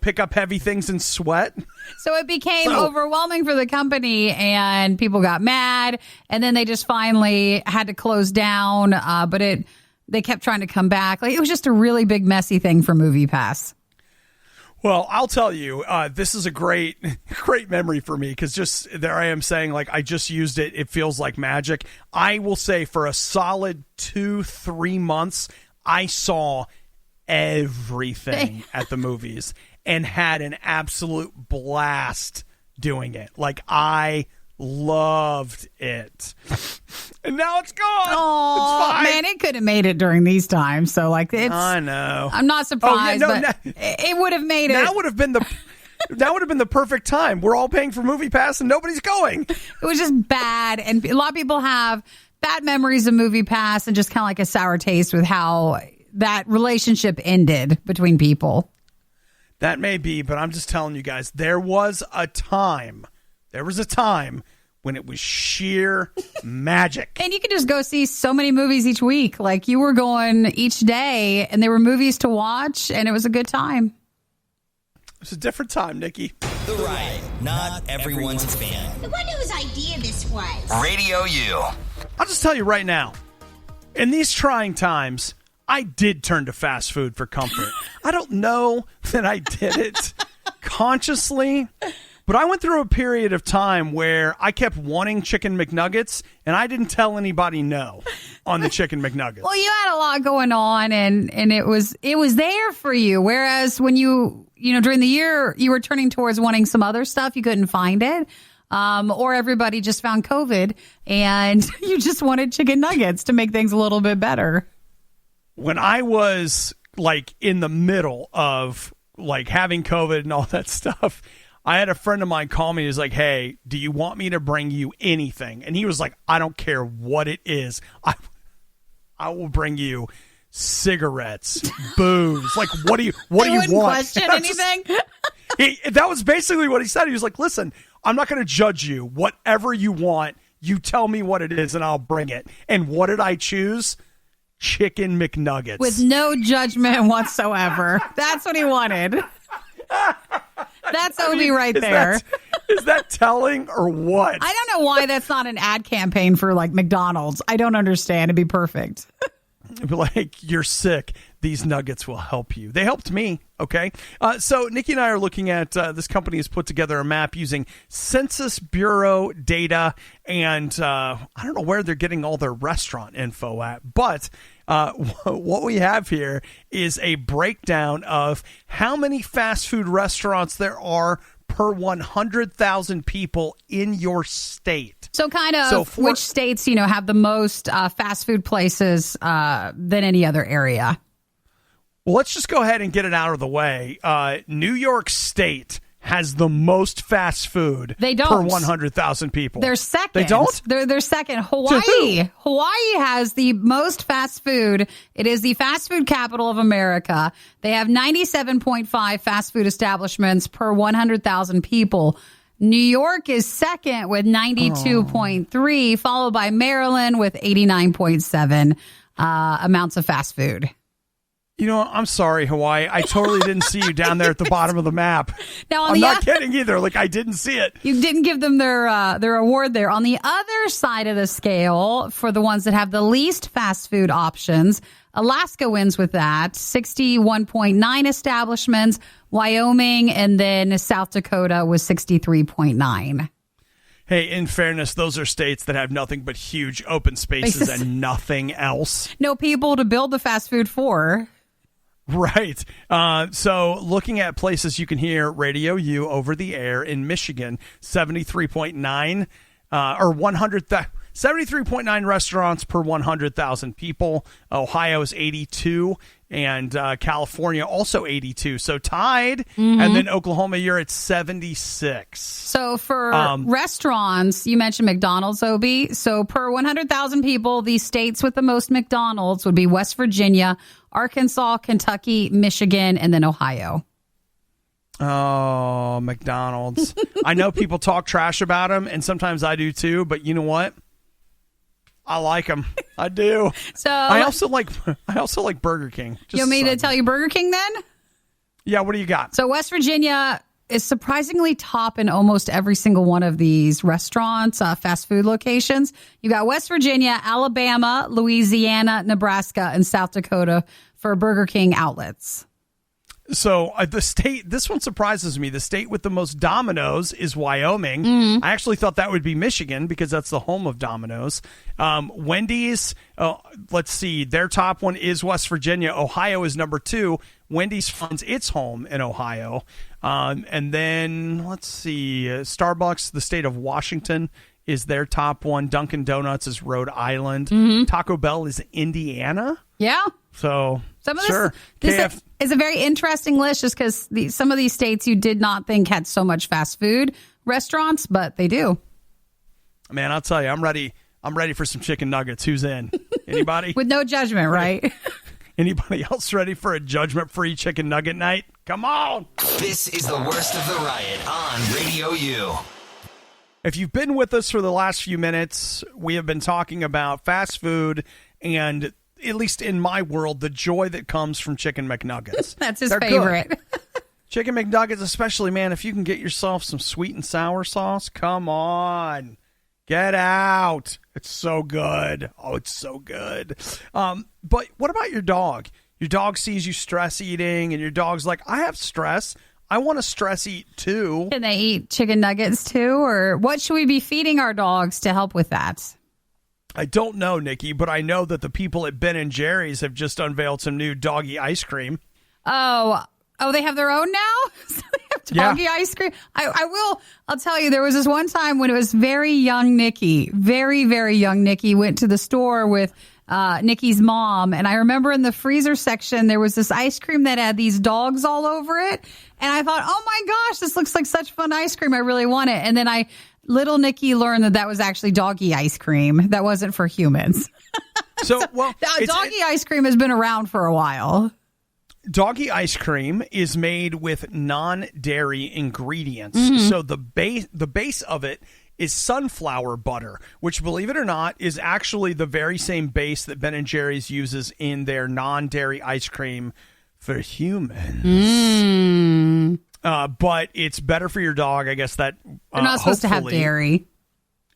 A: pick up heavy things and sweat.
B: So it became overwhelming for the company, and people got mad, and then they just finally had to close down. But they kept trying to come back. Like, it was just a really big, messy thing for MoviePass.
A: Well, I'll tell you, this is a great memory for me, because just there I am saying, like, I just used it. It feels like magic. I will say for a solid 2-3 months, I saw everything at the movies and had an absolute blast doing it. Like, I loved it. And now it's gone.
B: Oh, man, it could have made it during these times. So, like,
A: I know.
B: I'm not surprised, but it would have made it.
A: That would have been the perfect time. We're all paying for Movie Pass and nobody's going.
B: It was just bad, and a lot of people have bad memories of Movie Pass and just kind of like a sour taste with how that relationship ended between people.
A: That may be, but I'm just telling you guys, there was a time when it was sheer magic. And
B: you could just go see so many movies each week. Like, you were going each day, and there were movies to watch, and it was a good time.
A: It was a different time, Nikki.
C: The Riot, not everyone's fan.
D: I wonder whose idea this was.
C: RadioU.
A: I'll just tell you right now, in these trying times, I did turn to fast food for comfort. I don't know that I did it consciously, but I went through a period of time where I kept wanting chicken McNuggets, and I didn't tell anybody no on the chicken McNuggets.
B: Well, you had a lot going on, and it was there for you. Whereas when you during the year, you were turning towards wanting some other stuff, you couldn't find it. Or everybody just found COVID, and you just wanted chicken nuggets to make things a little bit better.
A: When I was like in the middle of like having COVID and all that stuff, I had a friend of mine call me. He was like, hey, do you want me to bring you anything? And he was like, I don't care what it is. I will bring you cigarettes, booze. Like, what do you want?
B: Question anything?
A: That was basically what he said. He was like, listen, I'm not going to judge you. Whatever you want, you tell me what it is and I'll bring it. And what did I choose? Chicken McNuggets.
B: With no judgment whatsoever. That's what he wanted. That's Obi right there.
A: Is that telling or what?
B: I don't know why that's not an ad campaign for like McDonald's. I don't understand. It'd be perfect.
A: Like, you're sick. These nuggets will help you. They helped me. Okay. So Nikki and I are looking at this company has put together a map using Census Bureau data. And I don't know where they're getting all their restaurant info at. But what we have here is a breakdown of how many fast food restaurants there are per 100,000 people in your state.
B: So kind of which states, have the most fast food places than any other area.
A: Well, let's just go ahead and get it out of the way. New York State has the most fast food
B: They don't.
A: per 100,000 people.
B: They're second.
A: They don't?
B: They're second.
A: To
B: Hawaii.
A: who?
B: Hawaii has the most fast food. It is the fast food capital of America. They have 97.5 fast food establishments per 100,000 people. New York is second with 92.3, followed by Maryland with 89.7 amounts of fast food.
A: You know, I'm sorry, Hawaii. I totally didn't see you down there at the bottom of the map.
B: Now,
A: I'm not kidding either. Like, I didn't see it.
B: You didn't give them their award there. On the other side of the scale, for the ones that have the least fast food options, Alaska wins with that, 61.9 establishments. Wyoming and then South Dakota was 63.9.
A: Hey, in fairness, those are states that have nothing but huge open spaces and nothing else.
B: No people to build the fast food for.
A: Right. So looking at places you can hear Radio U over the air in Michigan, 73.9 or 73.9 restaurants per 100,000 people. Ohio is 82 and California also 82. So tied.
B: Mm-hmm.
A: And then Oklahoma, you're at 76.
B: So for restaurants, you mentioned McDonald's, Obi. So per 100,000 people, the states with the most McDonald's would be West Virginia, Arkansas, Kentucky, Michigan, and then Ohio.
A: Oh, McDonald's. I know people talk trash about them, and sometimes I do too, but you know what? I like them. I do.
B: So
A: I also like Burger King.
B: You want me to tell you Burger King then?
A: Yeah, what do you got?
B: So West Virginia is surprisingly top in almost every single one of these restaurants, fast food locations. You got West Virginia, Alabama, Louisiana, Nebraska, and South Dakota for Burger King outlets.
A: So the state, this one surprises me. The state with the most Domino's is Wyoming. I actually thought that would be Michigan because that's the home of Domino's. Wendy's, let's see, their top one is West Virginia. Ohio is number 2. Wendy's finds its home in Ohio. And then, let's see, Starbucks, the state of Washington, is their top one. Dunkin' Donuts is Rhode Island. Taco Bell is Indiana.
B: Yeah.
A: So,
B: some of
A: sure.
B: This is a very interesting list just because some of these states you did not think had so much fast food restaurants, but they do.
A: Man, I'll tell you, I'm ready for some chicken nuggets. Who's in? Anybody?
B: With no judgment, right?
A: Anybody else ready for a judgment-free chicken nugget night? Come on!
C: This is the worst of the riot on Radio U.
A: If you've been with us for the last few minutes, we have been talking about fast food and, at least in my world, the joy that comes from chicken McNuggets.
B: That's his favorite.
A: Chicken McNuggets, especially, man, if you can get yourself some sweet and sour sauce, come on. Get out. It's so good. Oh, it's so good. But what about your dog? Your dog sees you stress eating, and your dog's like, I have stress. I want to stress eat too.
B: Can they eat chicken nuggets too? Or what should we be feeding our dogs to help with that?
A: I don't know, Nikki, but I know that the people at Ben & Jerry's have just unveiled some new doggy ice cream.
B: Oh, they have their own now? So they have doggy ice cream? I'll tell you, there was this one time when it was very young Nikki, very, very young Nikki, went to the store with Nikki's mom. And I remember in the freezer section, there was this ice cream that had these dogs all over it. And I thought, oh my gosh, this looks like such fun ice cream. I really want it. And then little Nikki learned that was actually doggy ice cream. That wasn't for humans. Doggy ice cream has been around for a while.
A: Doggy ice cream is made with non-dairy ingredients. So the base of it is sunflower butter, which, believe it or not, is actually the very same base that Ben & Jerry's uses in their non-dairy ice cream for humans. But it's better for your dog. I guess that
B: they're not supposed to have dairy.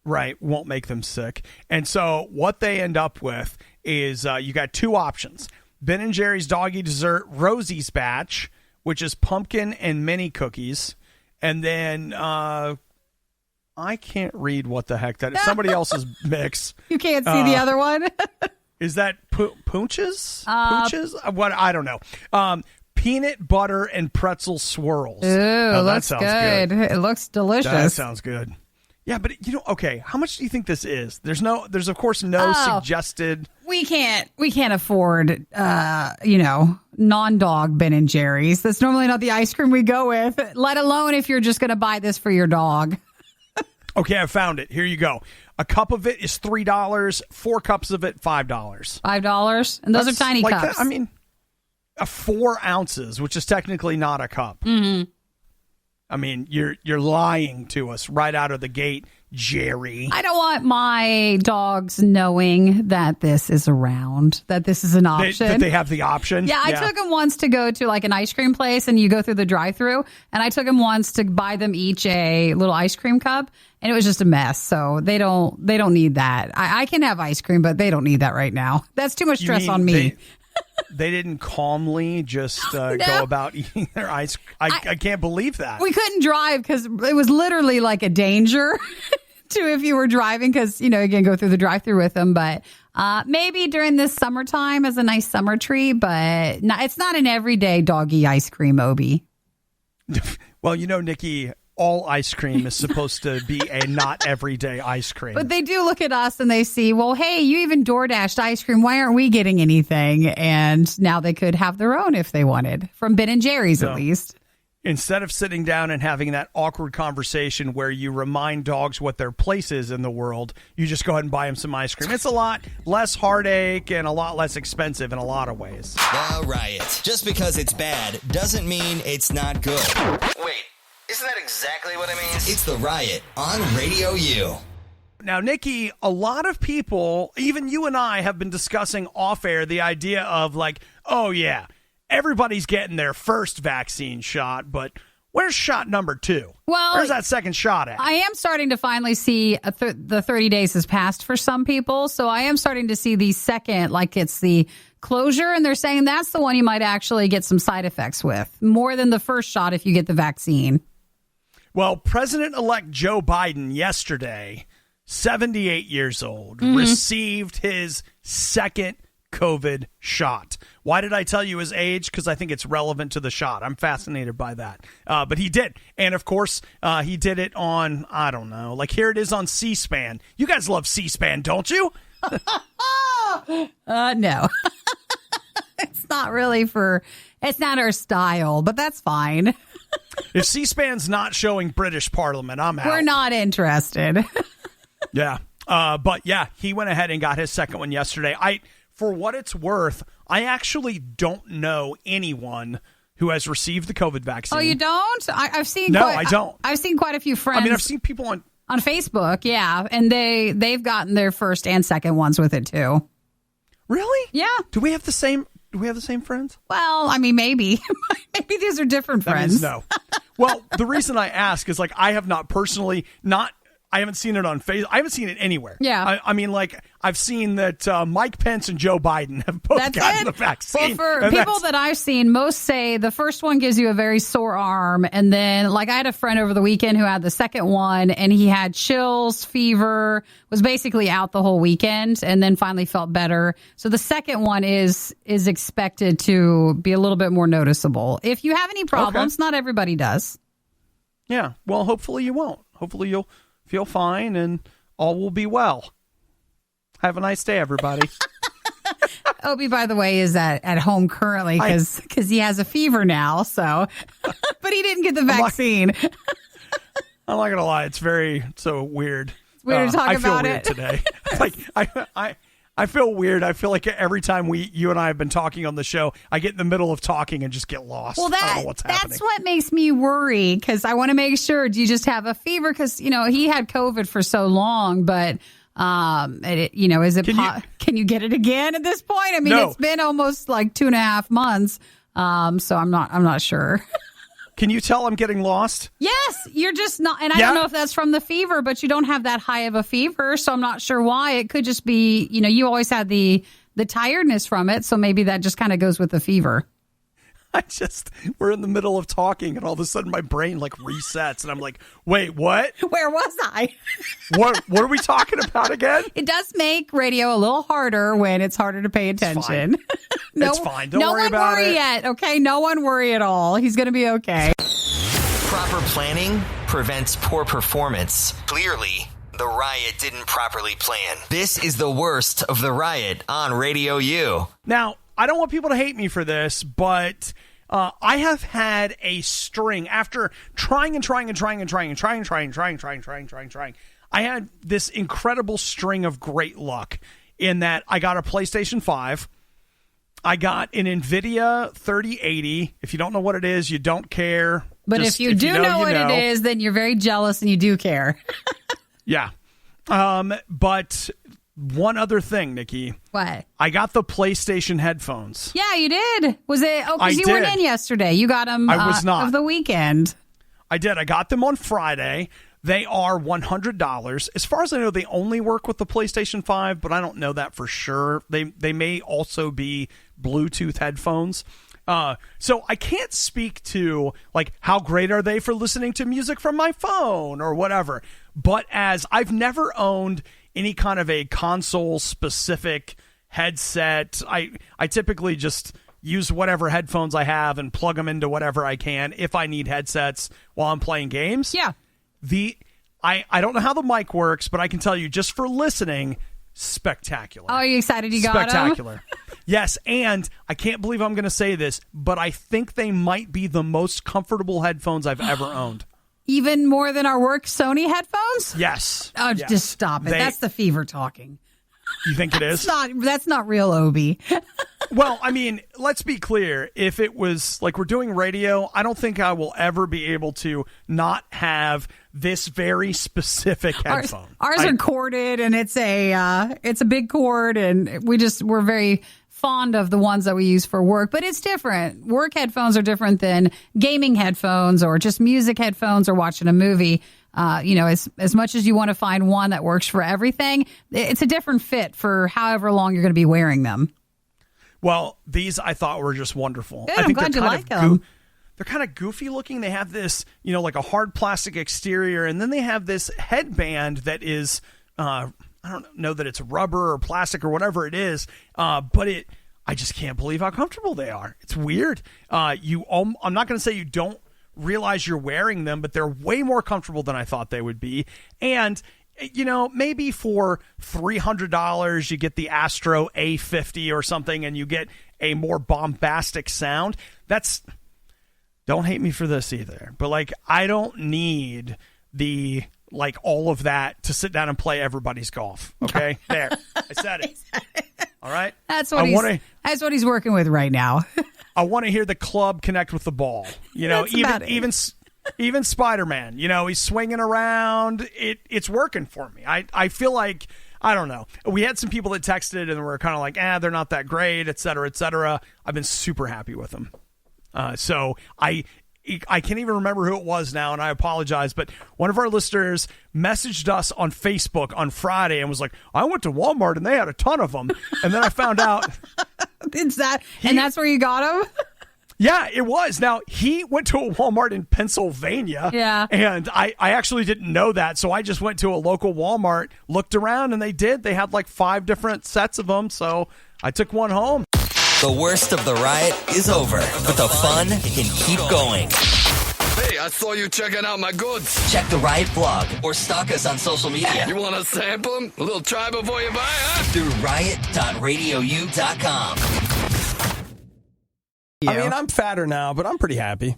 A: Right, won't make them sick. And so what they end up with is you got 2 options. Ben & Jerry's Doggy Dessert Rosie's Batch, which is pumpkin and mini cookies. And then I can't read what the heck that is. Somebody else's mix.
B: You can't see the other one?
A: Is that Pooches? Pooches? What? I don't know. Peanut butter and pretzel swirls.
B: Ooh, that sounds good. It looks delicious.
A: That sounds good. Yeah, but okay, how much do you think this is? There's of course no suggested.
B: We can't afford, non-dog Ben and Jerry's. That's normally not the ice cream we go with, let alone if you're just going to buy this for your dog.
A: Okay, I found it. Here you go. A cup of it is $3. 4 cups of it, $5.
B: $5? And those are tiny cups.
A: 4 ounces, which is technically not a cup.
B: Mm-hmm.
A: I mean, you're lying to us right out of the gate, Jerry.
B: I don't want my dogs knowing that this is around, that this is an option.
A: That they have the option?
B: Yeah, I took them once to go to like an ice cream place and you go through the drive-thru, and I took them once to buy them each a little ice cream cup, and it was just a mess. So they don't need that. I can have ice cream, but they don't need that right now. That's too much stress on me.
A: They didn't calmly just go about eating their ice cream. I can't believe that.
B: We couldn't drive because it was literally like a danger to if you were driving because, again, go through the drive-thru with them. But maybe during this summertime as a nice summer treat, but it's not an everyday doggy ice cream, Obi.
A: Well, Nikki, all ice cream is supposed to be a not everyday ice cream.
B: But they do look at us and they see, well, hey, you even DoorDashed ice cream. Why aren't we getting anything? And now they could have their own if they wanted, from Ben and Jerry's at least.
A: Instead of sitting down and having that awkward conversation where you remind dogs what their place is in the world, you just go ahead and buy them some ice cream. It's a lot less heartache and a lot less expensive in a lot of ways.
C: The Riot. Just because it's bad doesn't mean it's not good. Wait. Isn't that exactly what it means? It's The Riot on RadioU.
A: Now, Nikki, a lot of people, even you and I, have been discussing off air the idea of like, oh, yeah, everybody's getting their first vaccine shot, but where's shot number 2?
B: Well,
A: where's that second shot at?
B: I am starting to finally see the 30 days has passed for some people. So I am starting to see the second, like it's the closure. And they're saying that's the one you might actually get some side effects with, more than the first shot if you get the vaccine.
A: Well, President-elect Joe Biden yesterday, 78 years old, received his second COVID shot. Why did I tell you his age? Because I think it's relevant to the shot. I'm fascinated by that. But he did. And, of course, he did it on, I don't know, like here it is on C-SPAN. You guys love C-SPAN, don't you?
B: No. It's not really it's not our style, but that's fine.
A: If C-SPAN's not showing British Parliament, I'm out.
B: We're not interested.
A: Yeah. But yeah, he went ahead and got his second one yesterday. For what it's worth, I actually don't know anyone who has received the COVID vaccine.
B: Oh, you don't? I've seen.
A: No, I don't.
B: I've seen quite a few friends.
A: I mean, I've seen people on
B: Facebook, yeah, and they've gotten their first and second ones with it too.
A: Really?
B: Yeah.
A: Do we have the same friends?
B: Well, I mean, maybe these are different friends.
A: No. Well, the reason I ask is like I have not personally I haven't seen it on Facebook. I haven't seen it anywhere.
B: Yeah.
A: I mean, like, I've seen that Mike Pence and Joe Biden have both gotten the vaccine.
B: Well, for people that I've seen, most say the first one gives you a very sore arm. And then, like, I had a friend over the weekend who had the second one, and he had chills, fever, was basically out the whole weekend, and then finally felt better. So the second one is expected to be a little bit more noticeable. If you have any problems, not everybody does.
A: Yeah. Well, hopefully you won't. Hopefully you'll feel fine and all will be well. Have a nice day, everybody.
B: Obi, by the way, is at home currently because he has a fever now. So, but he didn't get the vaccine.
A: I'm not gonna lie; it's so weird.
B: It's weird to talk about
A: it. I feel weird today. Like I feel weird. I feel like every time you and I have been talking on the show, I get in the middle of talking and just get lost.
B: Well,
A: I don't know what's happening.
B: That's what makes me worry because I want to make sure. Do you just have a fever? Because he had COVID for so long, but is it? Can you get it again at this point? I mean, It's been almost like 2.5 months. So I'm not sure.
A: Can you tell I'm getting lost?
B: Yes, you're just not. And I don't know if that's from the fever, but you don't have that high of a fever. So I'm not sure why. It could just be, you always had the tiredness from it. So maybe that just kind of goes with the fever.
A: We're in the middle of talking and all of a sudden my brain like resets and I'm like, wait, what?
B: Where was I?
A: What are we talking about again?
B: It does make radio a little harder when it's harder to pay attention.
A: It's fine. Don't worry about it.
B: No one worry yet, okay? No one worry at all. He's going to be okay.
C: Proper planning prevents poor performance. Clearly, the riot didn't properly plan. This is the worst of the riot on Radio U.
A: Now, I don't want people to hate me for this, but I have had a string after trying. I had this incredible string of great luck in that I got a PlayStation 5. I got an NVIDIA 3080. If you don't know what it is, you don't care.
B: But if you do know what it is, then you're very jealous and you do care.
A: Yeah. But one other thing, Nikki.
B: What?
A: I got the PlayStation headphones.
B: Yeah, you did. Was it? Oh, because you
A: did.
B: weren't in yesterday. You got them
A: I was not.
B: of the weekend.
A: I did. I got them on Friday. They are $100. As far as I know, they only work with the PlayStation 5, but I don't know that for sure. They may also be Bluetooth headphones. So I can't speak to like how great are they for listening to music from my phone or whatever. But as I've never owned any kind of a console specific headset, I typically just use whatever headphones I have and plug them into whatever I can if I need headsets while I'm playing games.
B: Yeah.
A: I don't know how the mic works, but I can tell you just for listening, spectacular.
B: Oh, are you excited you got them?
A: Spectacular. Yes, and I can't believe I'm going to say this, but I think they might be the most comfortable headphones I've ever owned.
B: Even more than our work Sony headphones?
A: Yes.
B: Oh,
A: yes.
B: just stop it. That's the fever talking.
A: You think it is?
B: That's not real Obi.
A: Well, I mean, let's be clear. If it was like we're doing radio, I don't think I will ever be able to not have this very specific headphone.
B: Ours are corded, and it's a big cord, and we're very fond of the ones that we use for work, but it's different. Work headphones are different than gaming headphones or just music headphones or watching a movie. As much as you want to find one that works for everything, it's a different fit for however long you're going to be wearing them.
A: Well, these I thought were just wonderful.
B: Good,
A: I think
B: I'm glad
A: they're
B: you like them.
A: They're kind of goofy looking. They have this, like a hard plastic exterior, and then they have this headband that is, I don't know that it's rubber or plastic or whatever it is, but I just can't believe how comfortable they are. It's weird. I'm not going to say you don't realize you're wearing them, but they're way more comfortable than I thought they would be. And maybe for $300 you get the Astro A50 or something and you get a more bombastic sound. Don't hate me for this either, but I don't need the all of that to sit down and play everybody's golf. Okay? There. I said it. All right?
B: That's what he's working with right now.
A: I want to hear the club connect with the ball. Even Spider-Man, he's swinging around. It's working for me. I feel like, I don't know. We had some people that texted and were kind of like, they're not that great, et cetera, et cetera. I've been super happy with them. So I can't even remember who it was now, and I apologize, but one of our listeners messaged us on Facebook on Friday and was like, I went to Walmart and they had a ton of them. And then I found out.
B: And that's where you got them?
A: Yeah, it was. Now, he went to a Walmart in Pennsylvania.
B: Yeah.
A: And I actually didn't know that. So I just went to a local Walmart, looked around, and they had 5 different sets of them. So I took one home.
C: The worst of the riot is over, but the fun can keep going.
E: Hey, I saw you checking out my goods.
C: Check the Riot blog or stalk us on social media.
E: You want to sample them? A little try before you buy, huh?
C: Through riot.radiou.com.
F: I mean, I'm fatter now, but I'm pretty happy.